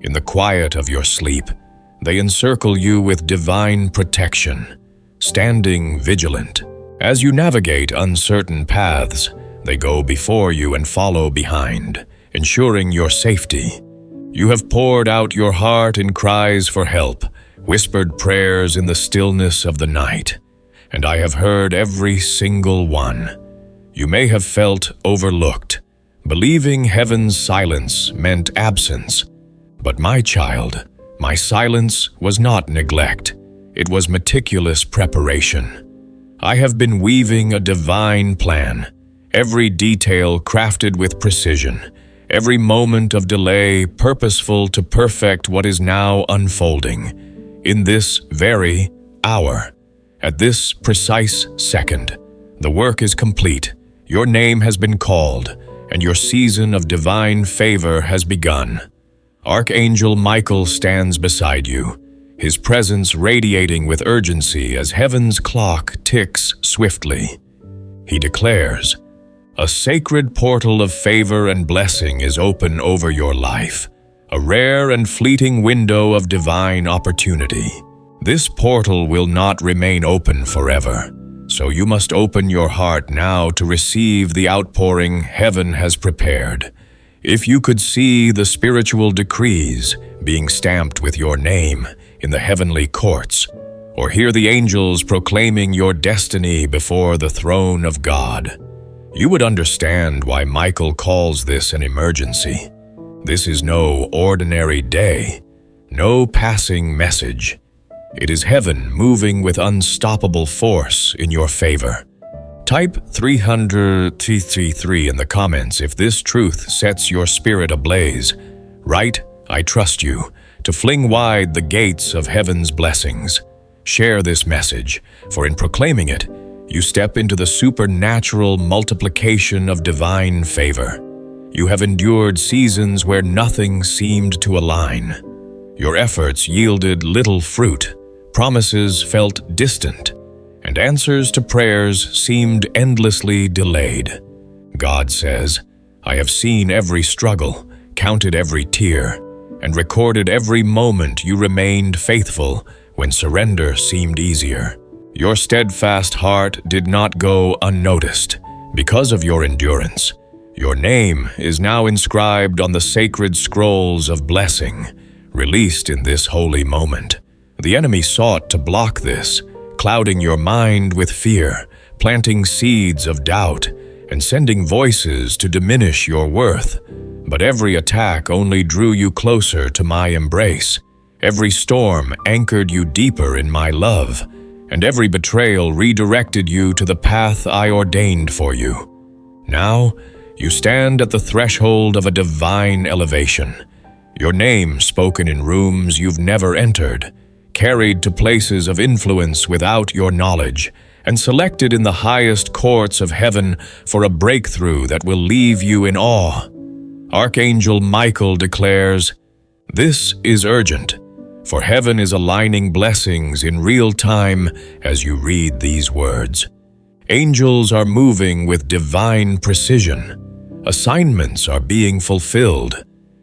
In the quiet of your sleep, they encircle you with divine protection, standing vigilant. As you navigate uncertain paths, they go before you and follow behind, ensuring your safety. You have poured out your heart in cries for help, whispered prayers in the stillness of the night, and I have heard every single one. You may have felt overlooked, believing heaven's silence meant absence. But my child, my silence was not neglect. It was meticulous preparation. I have been weaving a divine plan, every detail crafted with precision, every moment of delay purposeful to perfect what is now unfolding. In this very hour, at this precise second, the work is complete, your name has been called, and your season of divine favor has begun. Archangel Michael stands beside you, his presence radiating with urgency as heaven's clock ticks swiftly. He declares, "A sacred portal of favor and blessing is open over your life, a rare and fleeting window of divine opportunity. This portal will not remain open forever, so you must open your heart now to receive the outpouring heaven has prepared. If you could see the spiritual decrees being stamped with your name in the heavenly courts, or hear the angels proclaiming your destiny before the throne of God, you would understand why Michael calls this an emergency. This is no ordinary day, no passing message. It is heaven moving with unstoppable force in your favor. Type 333 in the comments if this truth sets your spirit ablaze. Write, "I trust you," to fling wide the gates of heaven's blessings. Share this message, for in proclaiming it, you step into the supernatural multiplication of divine favor. You have endured seasons where nothing seemed to align. Your efforts yielded little fruit, promises felt distant, and answers to prayers seemed endlessly delayed. God says, "I have seen every struggle, counted every tear, and recorded every moment you remained faithful when surrender seemed easier. Your steadfast heart did not go unnoticed. Because of your endurance, your name is now inscribed on the sacred scrolls of blessing, released in this holy moment. The enemy sought to block this, clouding your mind with fear, planting seeds of doubt, and sending voices to diminish your worth. But every attack only drew you closer to my embrace. Every storm anchored you deeper in my love, and every betrayal redirected you to the path I ordained for you. Now, you stand at the threshold of a divine elevation. Your name spoken in rooms you've never entered, carried to places of influence without your knowledge, and selected in the highest courts of heaven for a breakthrough that will leave you in awe. Archangel Michael declares, "This is urgent, for heaven is aligning blessings in real time as you read these words. Angels are moving with divine precision. Assignments are being fulfilled,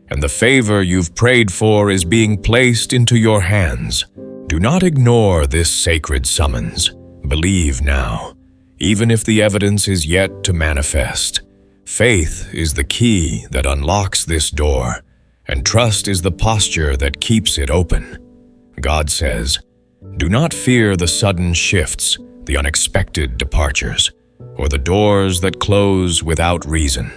and the favor you've prayed for is being placed into your hands. Do not ignore this sacred summons. Believe now, even if the evidence is yet to manifest. Faith is the key that unlocks this door, and trust is the posture that keeps it open." God says, "Do not fear the sudden shifts, the unexpected departures, or the doors that close without reason.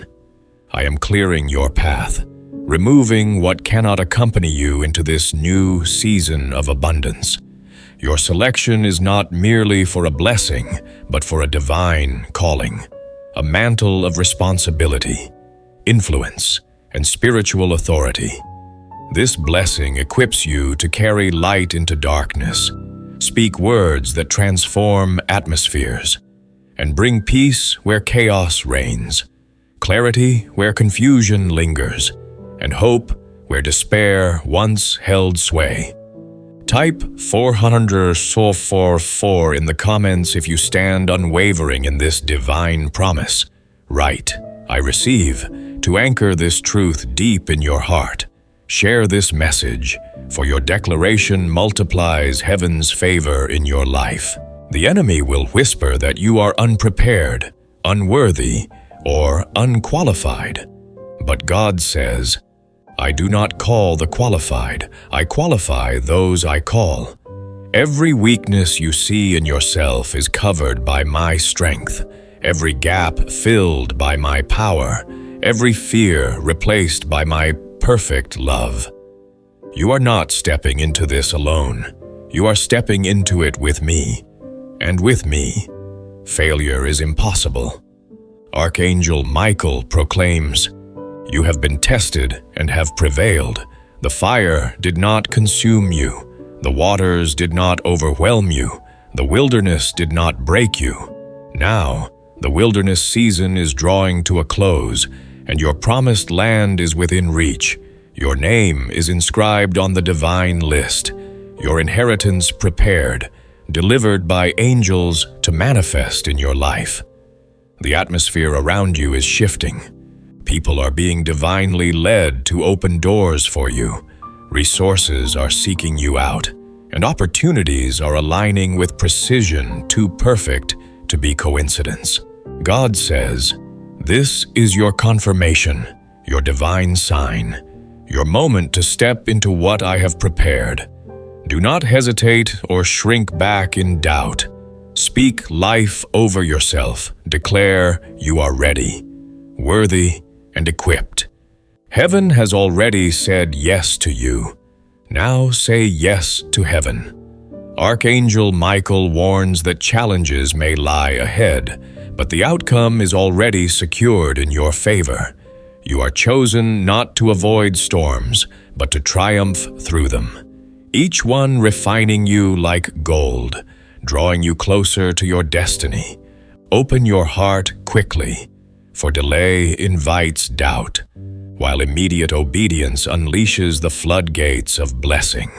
I am clearing your path, removing what cannot accompany you into this new season of abundance. Your selection is not merely for a blessing, but for a divine calling, a mantle of responsibility, influence, and spiritual authority. This blessing equips you to carry light into darkness, speak words that transform atmospheres, and bring peace where chaos reigns, clarity where confusion lingers, and hope where despair once held sway." Type 444 in the comments if you stand unwavering in this divine promise. Write, "I receive," to anchor this truth deep in your heart. Share this message, for your declaration multiplies heaven's favor in your life. The enemy will whisper that you are unprepared, unworthy, or unqualified. But God says, "I do not call the qualified, I qualify those I call." Every weakness you see in yourself is covered by my strength, every gap filled by my power, every fear replaced by my perfect love. You are not stepping into this alone. You are stepping into it with me. And with me, failure is impossible. Archangel Michael proclaims, "You have been tested and have prevailed. The fire did not consume you. The waters did not overwhelm you. The wilderness did not break you. Now, the wilderness season is drawing to a close, and your promised land is within reach. Your name is inscribed on the divine list, your inheritance prepared, delivered by angels to manifest in your life." The atmosphere around you is shifting. People are being divinely led to open doors for you. Resources are seeking you out, and opportunities are aligning with precision too perfect to be coincidence. God says, "This is your confirmation, your divine sign, your moment to step into what I have prepared. Do not hesitate or shrink back in doubt. Speak life over yourself. Declare you are ready, worthy, and equipped. Heaven has already said yes to you. Now say yes to heaven." Archangel Michael warns that challenges may lie ahead, but the outcome is already secured in your favor. You are chosen not to avoid storms, but to triumph through them, each one refining you like gold, drawing you closer to your destiny. Open your heart quickly, for delay invites doubt, while immediate obedience unleashes the floodgates of blessing.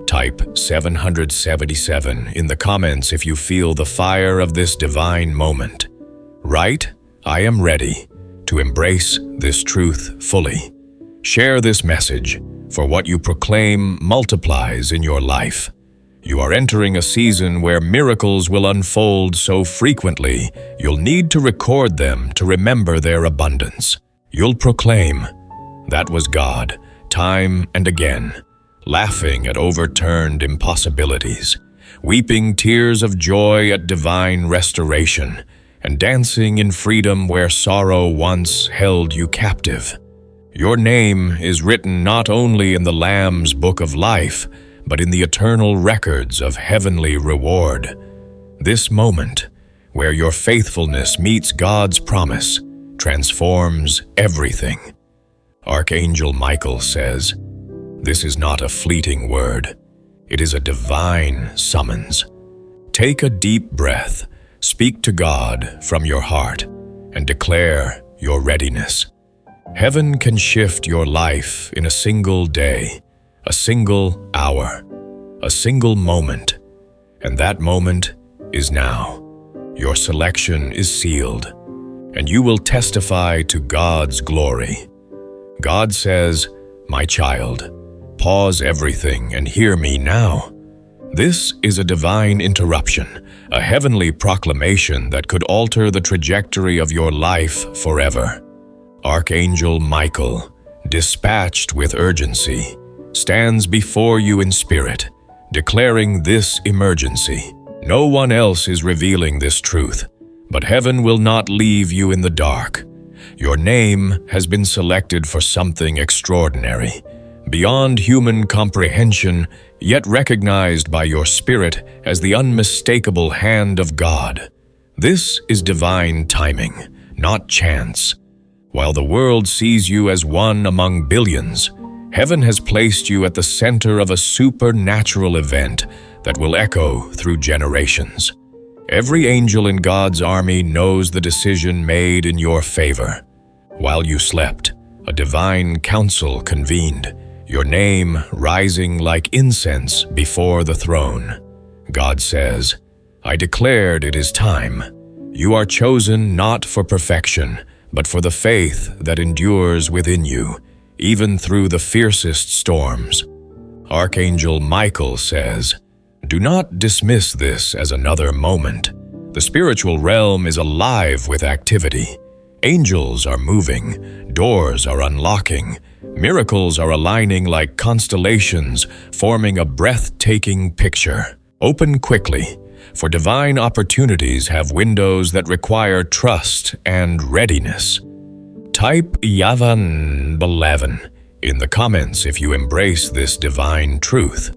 Type 777 in the comments if you feel the fire of this divine moment. Write, "I am ready," to embrace this truth fully. Share this message, for what you proclaim multiplies in your life. You are entering a season where miracles will unfold so frequently, you'll need to record them to remember their abundance. You'll proclaim, "That was God," time and again, laughing at overturned impossibilities, weeping tears of joy at divine restoration, and dancing in freedom where sorrow once held you captive. Your name is written not only in the Lamb's book of life, but in the eternal records of heavenly reward. This moment, where your faithfulness meets God's promise, transforms everything. Archangel Michael says, "This is not a fleeting word. It is a divine summons." Take a deep breath, speak to God from your heart, and declare your readiness. Heaven can shift your life in a single day, a single hour, a single moment, and that moment is now. Your selection is sealed, and you will testify to God's glory. God says, "My child, pause everything and hear me now." This is a divine interruption, a heavenly proclamation that could alter the trajectory of your life forever. Archangel Michael, dispatched with urgency, stands before you in spirit, declaring this emergency. No one else is revealing this truth, but heaven will not leave you in the dark. Your name has been selected for something extraordinary, beyond human comprehension, yet recognized by your spirit as the unmistakable hand of God. This is divine timing, not chance. While the world sees you as one among billions, heaven has placed you at the center of a supernatural event that will echo through generations. Every angel in God's army knows the decision made in your favor. While you slept, a divine council convened, your name rising like incense before the throne. God says, "I declared it is time. You are chosen not for perfection, but for the faith that endures within you, even through the fiercest storms." Archangel Michael says, "Do not dismiss this as another moment. The spiritual realm is alive with activity. Angels are moving, doors are unlocking, miracles are aligning like constellations, forming a breathtaking picture. Open quickly, for divine opportunities have windows that require trust and readiness. Type Yavan 11 in the comments if you embrace this divine truth.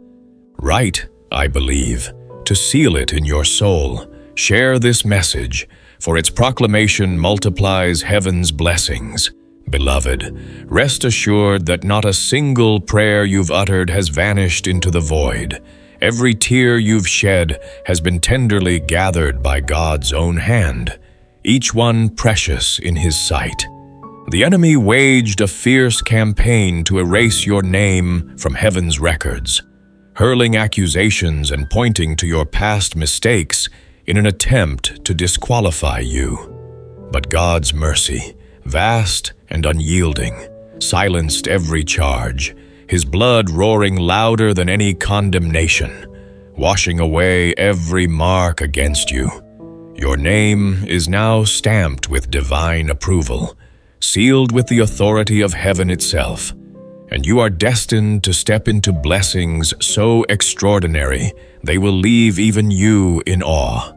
Write, "I believe," to seal it in your soul, Share this message, for its proclamation multiplies heaven's blessings. Beloved, rest assured that not a single prayer you've uttered has vanished into the void. Every tear you've shed has been tenderly gathered by God's own hand, each one precious in His sight. The enemy waged a fierce campaign to erase your name from heaven's records, hurling accusations and pointing to your past mistakes in an attempt to disqualify you. But God's mercy, vast and unyielding, silenced every charge, His blood roaring louder than any condemnation, washing away every mark against you. Your name is now stamped with divine approval, sealed with the authority of heaven itself, and you are destined to step into blessings so extraordinary they will leave even you in awe,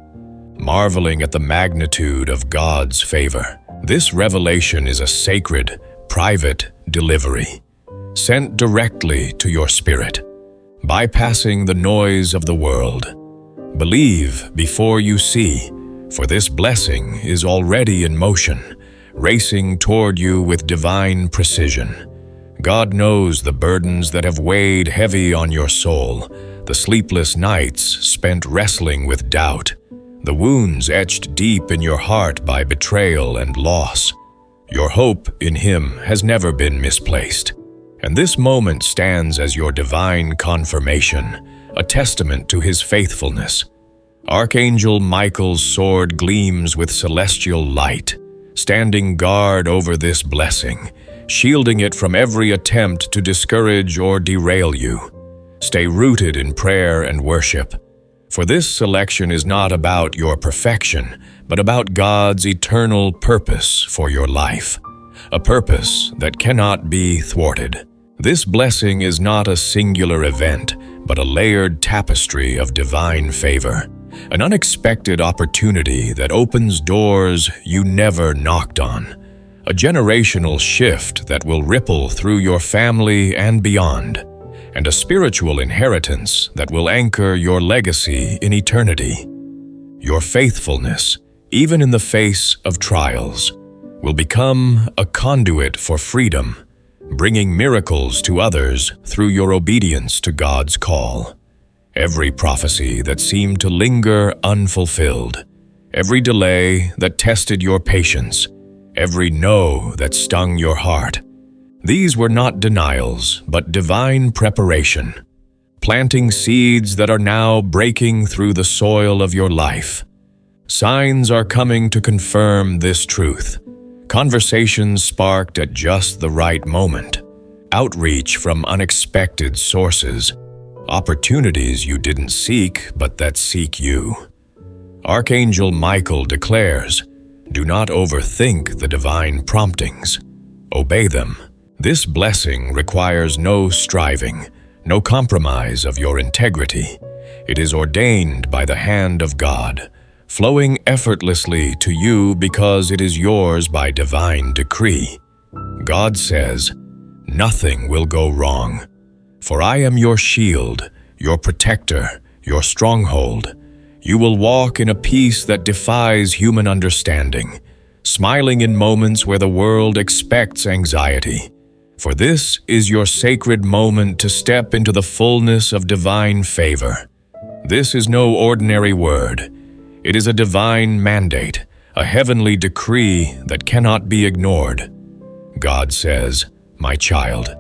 marveling at the magnitude of God's favor. This revelation is a sacred, private delivery, sent directly to your spirit, bypassing the noise of the world. Believe before you see, for this blessing is already in motion, racing toward you with divine precision. God knows the burdens that have weighed heavy on your soul, the sleepless nights spent wrestling with doubt, the wounds etched deep in your heart by betrayal and loss. Your hope in Him has never been misplaced, and this moment stands as your divine confirmation, a testament to His faithfulness. Archangel Michael's sword gleams with celestial light, standing guard over this blessing, shielding it from every attempt to discourage or derail you. Stay rooted in prayer and worship, for this selection is not about your perfection, but about God's eternal purpose for your life, a purpose that cannot be thwarted. This blessing is not a singular event, but a layered tapestry of divine favor, an unexpected opportunity that opens doors you never knocked on, a generational shift that will ripple through your family and beyond, and a spiritual inheritance that will anchor your legacy in eternity. Your faithfulness, even in the face of trials, will become a conduit for freedom, bringing miracles to others through your obedience to God's call. Every prophecy that seemed to linger unfulfilled, every delay that tested your patience, every no that stung your heart, these were not denials, but divine preparation, planting seeds that are now breaking through the soil of your life. Signs are coming to confirm this truth. Conversations sparked at just the right moment, outreach from unexpected sources, opportunities you didn't seek but that seek you. Archangel Michael declares, do not overthink the divine promptings. Obey them. This blessing requires no striving, no compromise of your integrity. It is ordained by the hand of God, flowing effortlessly to you because it is yours by divine decree. God says, nothing will go wrong. For I am your shield, your protector, your stronghold. You will walk in a peace that defies human understanding, smiling in moments where the world expects anxiety. For this is your sacred moment to step into the fullness of divine favor. This is no ordinary word. It is a divine mandate, a heavenly decree that cannot be ignored. God says, my child,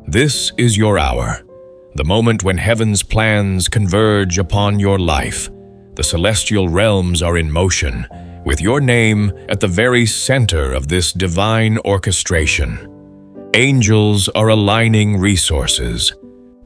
this is your hour, the moment when heaven's plans converge upon your life. The celestial realms are in motion, with your name at the very center of this divine orchestration. Angels are aligning resources,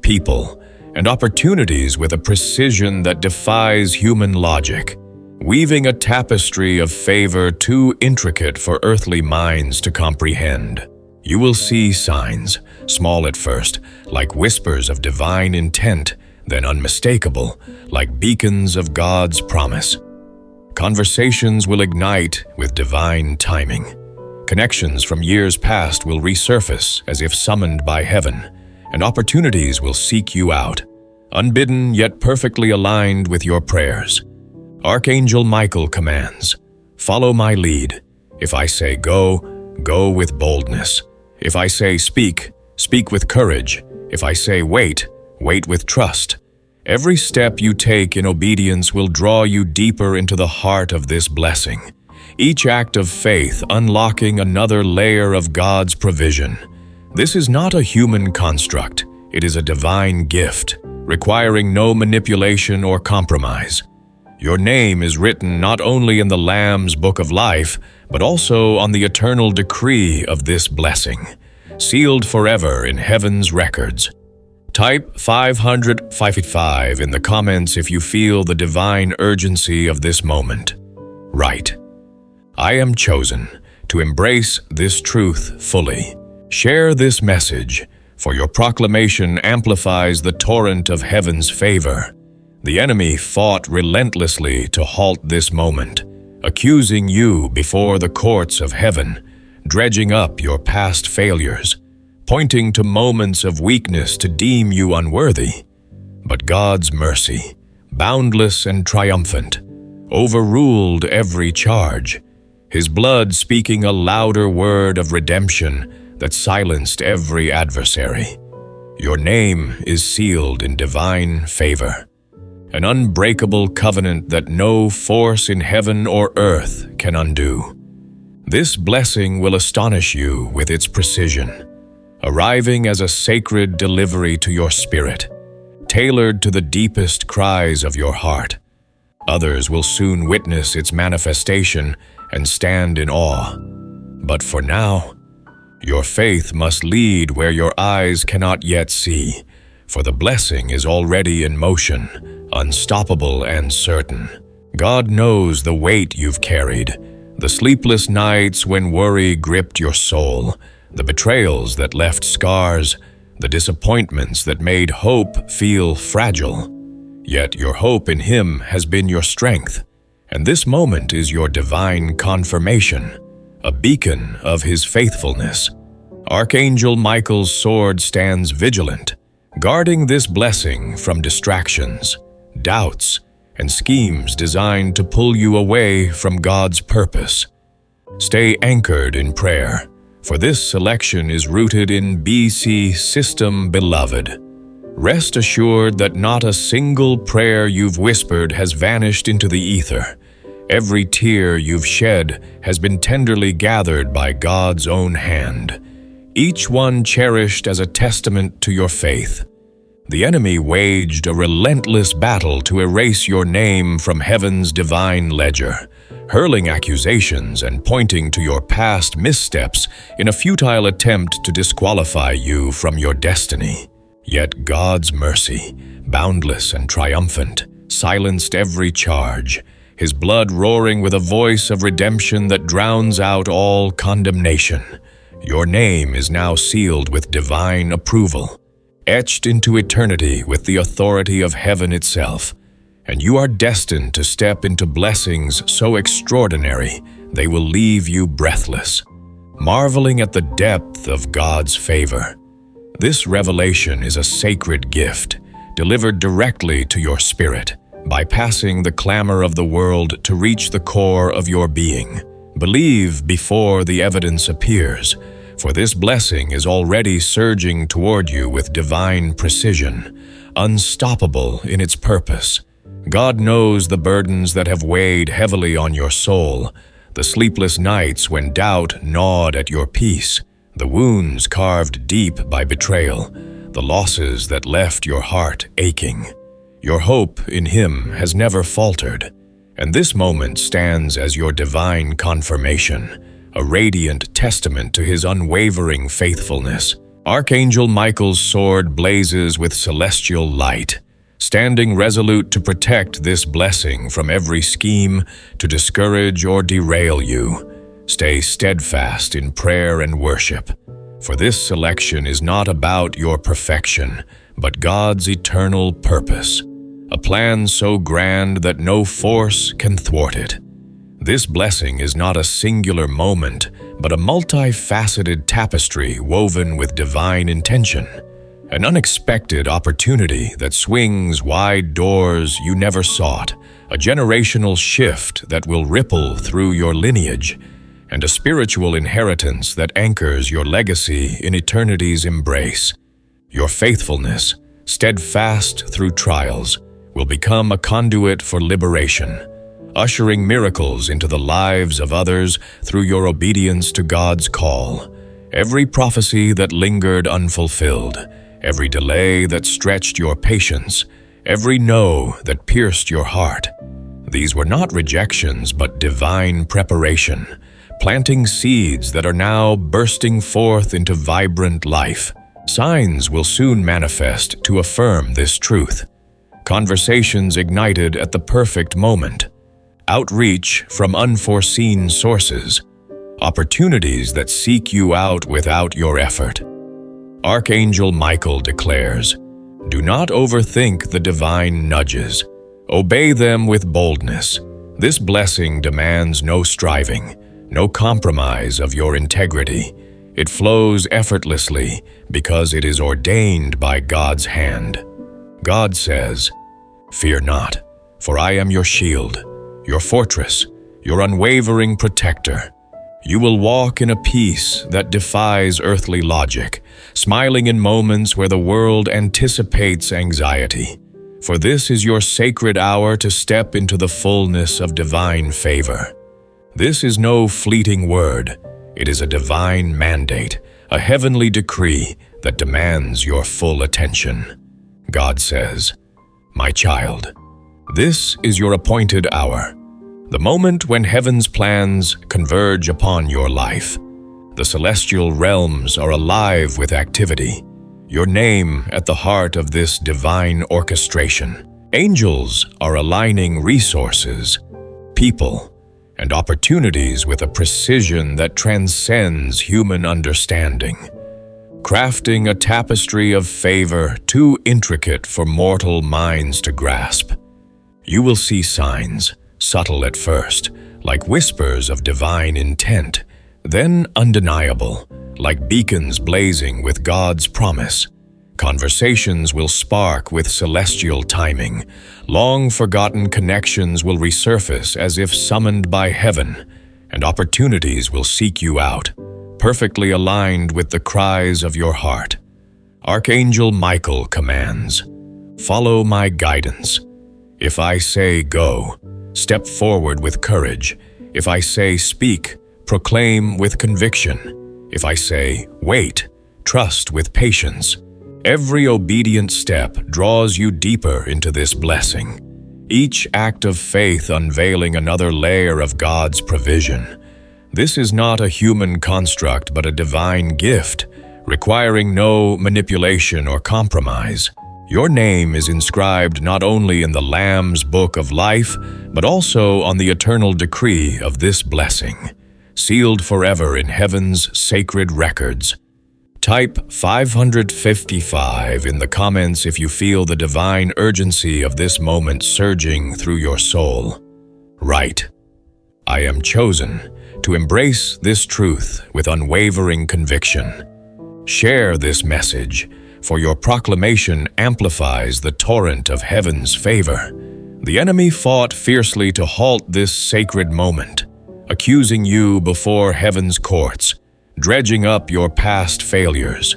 people, and opportunities with a precision that defies human logic, weaving a tapestry of favor too intricate for earthly minds to comprehend. You will see signs, small at first, like whispers of divine intent, then unmistakable, like beacons of God's promise. Conversations will ignite with divine timing. Connections from years past will resurface as if summoned by heaven, and opportunities will seek you out, unbidden yet perfectly aligned with your prayers. Archangel Michael commands, "Follow my lead. If I say go, go with boldness. If I say speak, speak with courage. If I say wait, wait with trust." Every step you take in obedience will draw you deeper into the heart of this blessing. Each act of faith unlocking another layer of God's provision. This is not a human construct. It is a divine gift, requiring no manipulation or compromise. Your name is written not only in the Lamb's Book of Life, but also on the eternal decree of this blessing, sealed forever in heaven's records. Type 555 in the comments if you feel the divine urgency of this moment. Write, "I am chosen to embrace this truth fully." Share this message, for your proclamation amplifies the torrent of heaven's favor. The enemy fought relentlessly to halt this moment, accusing you before the courts of heaven, dredging up your past failures, pointing to moments of weakness to deem you unworthy. But God's mercy, boundless and triumphant, overruled every charge, His blood speaking a louder word of redemption that silenced every adversary. Your name is sealed in divine favor, an unbreakable covenant that no force in heaven or earth can undo. This blessing will astonish you with its precision, arriving as a sacred delivery to your spirit, tailored to the deepest cries of your heart. Others will soon witness its manifestation and stand in awe. But for now, your faith must lead where your eyes cannot yet see, for the blessing is already in motion, unstoppable and certain. God knows the weight you've carried, the sleepless nights when worry gripped your soul, the betrayals that left scars, the disappointments that made hope feel fragile. Yet your hope in Him has been your strength, and this moment is your divine confirmation, a beacon of His faithfulness. Archangel Michael's sword stands vigilant, guarding this blessing from distractions, doubts, and schemes designed to pull you away from God's purpose. Stay anchored in prayer, for this selection is rooted in BC System Beloved. Rest assured that not a single prayer you've whispered has vanished into the ether. Every tear you've shed has been tenderly gathered by God's own hand, each one cherished as a testament to your faith. The enemy waged a relentless battle to erase your name from heaven's divine ledger, hurling accusations and pointing to your past missteps in a futile attempt to disqualify you from your destiny. Yet God's mercy, boundless and triumphant, silenced every charge, His blood roaring with a voice of redemption that drowns out all condemnation. Your name is now sealed with divine approval, etched into eternity with the authority of heaven itself, and you are destined to step into blessings so extraordinary they will leave you breathless, marveling at the depth of God's favor. This revelation is a sacred gift, delivered directly to your spirit, bypassing the clamor of the world to reach the core of your being. Believe before the evidence appears, for this blessing is already surging toward you with divine precision, unstoppable in its purpose. God knows the burdens that have weighed heavily on your soul, the sleepless nights when doubt gnawed at your peace, the wounds carved deep by betrayal, the losses that left your heart aching. Your hope in Him has never faltered, and this moment stands as your divine confirmation, a radiant testament to His unwavering faithfulness. Archangel Michael's sword blazes with celestial light, standing resolute to protect this blessing from every scheme to discourage or derail you. Stay steadfast in prayer and worship, for this selection is not about your perfection, but God's eternal purpose, a plan so grand that no force can thwart it. This blessing is not a singular moment, but a multifaceted tapestry woven with divine intention, an unexpected opportunity that swings wide doors you never sought, a generational shift that will ripple through your lineage, and a spiritual inheritance that anchors your legacy in eternity's embrace. Your faithfulness, steadfast through trials, will become a conduit for liberation, ushering miracles into the lives of others through your obedience to God's call. Every prophecy that lingered unfulfilled, every delay that stretched your patience, every no that pierced your heart, these were not rejections but divine preparation, planting seeds that are now bursting forth into vibrant life. Signs will soon manifest to affirm this truth. Conversations ignited at the perfect moment. Outreach from unforeseen sources. Opportunities that seek you out without your effort. Archangel Michael declares, "Do not overthink the divine nudges. Obey them with boldness. This blessing demands no striving, no compromise of your integrity. It flows effortlessly because it is ordained by God's hand." God says, "Fear not, for I am your shield, your fortress, your unwavering protector. You will walk in a peace that defies earthly logic, smiling in moments where the world anticipates anxiety. For this is your sacred hour to step into the fullness of divine favor. This is no fleeting word. It is a divine mandate, a heavenly decree that demands your full attention." God says, "My child, this is your appointed hour, the moment when heaven's plans converge upon your life. The celestial realms are alive with activity, your name at the heart of this divine orchestration. Angels are aligning resources, people, and opportunities with a precision that transcends human understanding, crafting a tapestry of favor too intricate for mortal minds to grasp. You will see signs, subtle at first, like whispers of divine intent, then undeniable, like beacons blazing with God's promise. Conversations will spark with celestial timing. Long-forgotten connections will resurface as if summoned by heaven, and opportunities will seek you out, perfectly aligned with the cries of your heart. Archangel Michael commands, "Follow my guidance. If I say go, step forward with courage. If I say speak, proclaim with conviction. If I say wait, trust with patience." Every obedient step draws you deeper into this blessing, each act of faith unveiling another layer of God's provision. This is not a human construct but a divine gift, requiring no manipulation or compromise. Your name is inscribed not only in the Lamb's Book of Life, but also on the eternal decree of this blessing, sealed forever in heaven's sacred records. Type 555 in the comments if you feel the divine urgency of this moment surging through your soul. Write, "I am chosen to embrace this truth with unwavering conviction." Share this message, for your proclamation amplifies the torrent of heaven's favor. The enemy fought fiercely to halt this sacred moment, accusing you before heaven's courts, dredging up your past failures,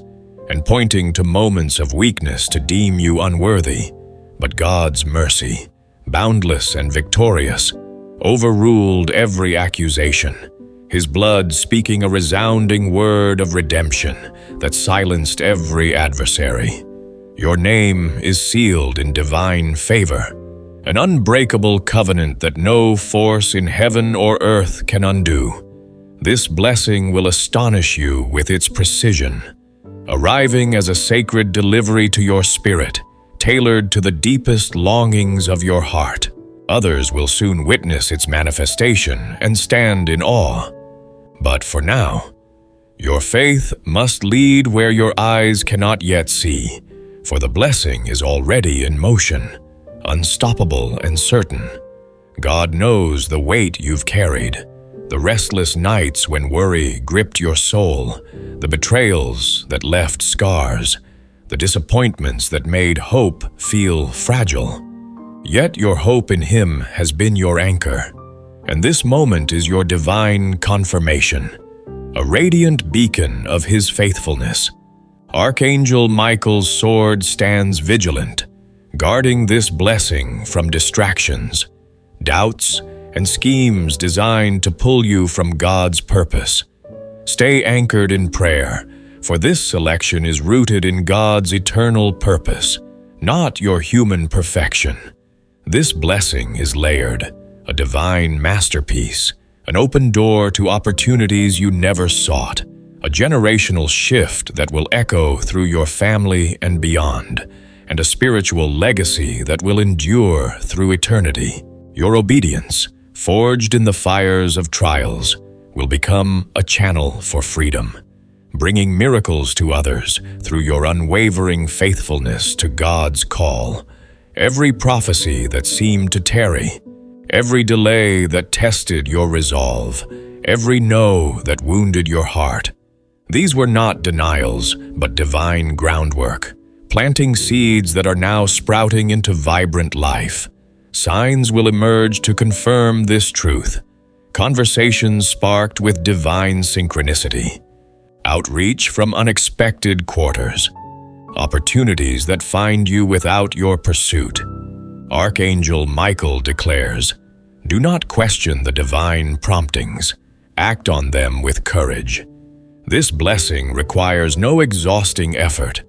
and pointing to moments of weakness to deem you unworthy. But God's mercy, boundless and victorious, overruled every accusation, His blood speaking a resounding word of redemption that silenced every adversary. Your name is sealed in divine favor, an unbreakable covenant that no force in heaven or earth can undo. This blessing will astonish you with its precision, arriving as a sacred delivery to your spirit, tailored to the deepest longings of your heart. Others will soon witness its manifestation and stand in awe. But for now, your faith must lead where your eyes cannot yet see, for the blessing is already in motion, unstoppable and certain. God knows the weight you've carried, the restless nights when worry gripped your soul, the betrayals that left scars, the disappointments that made hope feel fragile. Yet your hope in Him has been your anchor, and this moment is your divine confirmation, a radiant beacon of His faithfulness. Archangel Michael's sword stands vigilant, guarding this blessing from distractions, doubts, and schemes designed to pull you from God's purpose. Stay anchored in prayer, for this selection is rooted in God's eternal purpose, not your human perfection. This blessing is layered, a divine masterpiece, an open door to opportunities you never sought, a generational shift that will echo through your family and beyond, and a spiritual legacy that will endure through eternity. Your obedience, forged in the fires of trials, will become a channel for freedom, bringing miracles to others through your unwavering faithfulness to God's call. Every prophecy that seemed to tarry, every delay that tested your resolve, every no that wounded your heart, these were not denials, but divine groundwork, planting seeds that are now sprouting into vibrant life. Signs will emerge to confirm this truth. Conversations sparked with divine synchronicity. Outreach from unexpected quarters. Opportunities that find you without your pursuit. Archangel Michael declares, "Do not question the divine promptings. Act on them with courage." This blessing requires no exhausting effort,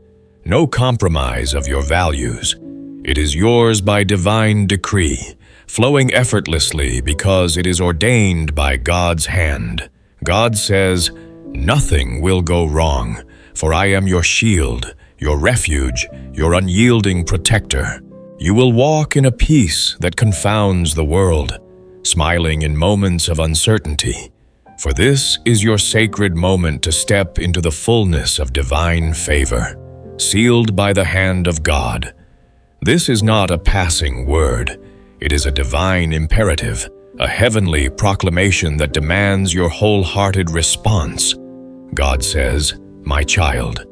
no compromise of your values. It is yours by divine decree, flowing effortlessly because it is ordained by God's hand. God says, "Nothing will go wrong, for I am your shield, your refuge, your unyielding protector." You will walk in a peace that confounds the world, smiling in moments of uncertainty. For this is your sacred moment to step into the fullness of divine favor, sealed by the hand of God. This is not a passing word. It is a divine imperative, a heavenly proclamation that demands your wholehearted response. God says, "My child,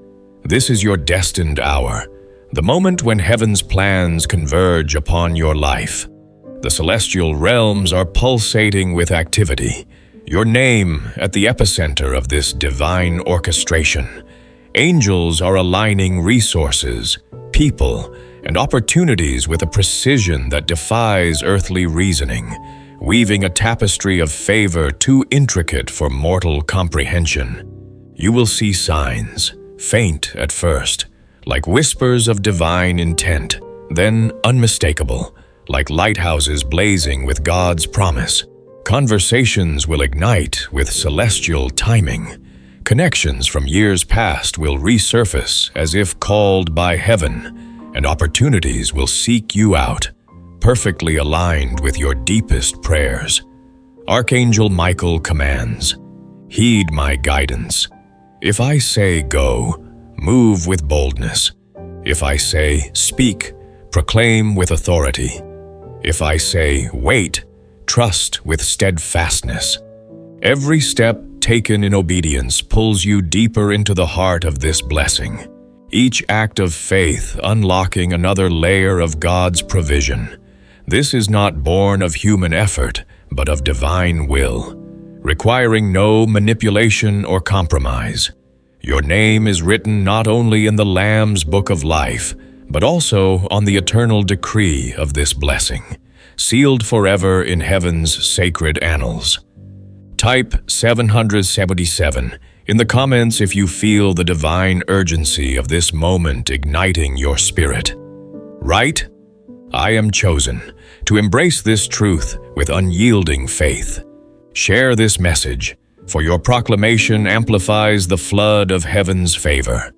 this is your destined hour, the moment when heaven's plans converge upon your life. The celestial realms are pulsating with activity, your name at the epicenter of this divine orchestration. Angels are aligning resources, people, and opportunities with a precision that defies earthly reasoning, weaving a tapestry of favor too intricate for mortal comprehension. You will see signs, faint at first, like whispers of divine intent, then unmistakable, like lighthouses blazing with God's promise. Conversations will ignite with celestial timing. Connections from years past will resurface as if called by heaven, and opportunities will seek you out, perfectly aligned with your deepest prayers. Archangel Michael commands, "Heed my guidance. If I say go, move with boldness. If I say speak, proclaim with authority. If I say wait, trust with steadfastness." Every step taken in obedience pulls you deeper into the heart of this blessing, each act of faith unlocking another layer of God's provision. This is not born of human effort, but of divine will, requiring no manipulation or compromise. Your name is written not only in the Lamb's Book of Life, but also on the eternal decree of this blessing, sealed forever in heaven's sacred annals. Type 777 in the comments if you feel the divine urgency of this moment igniting your spirit. Write, "I am chosen," to embrace this truth with unyielding faith. Share this message, for your proclamation amplifies the flood of heaven's favor.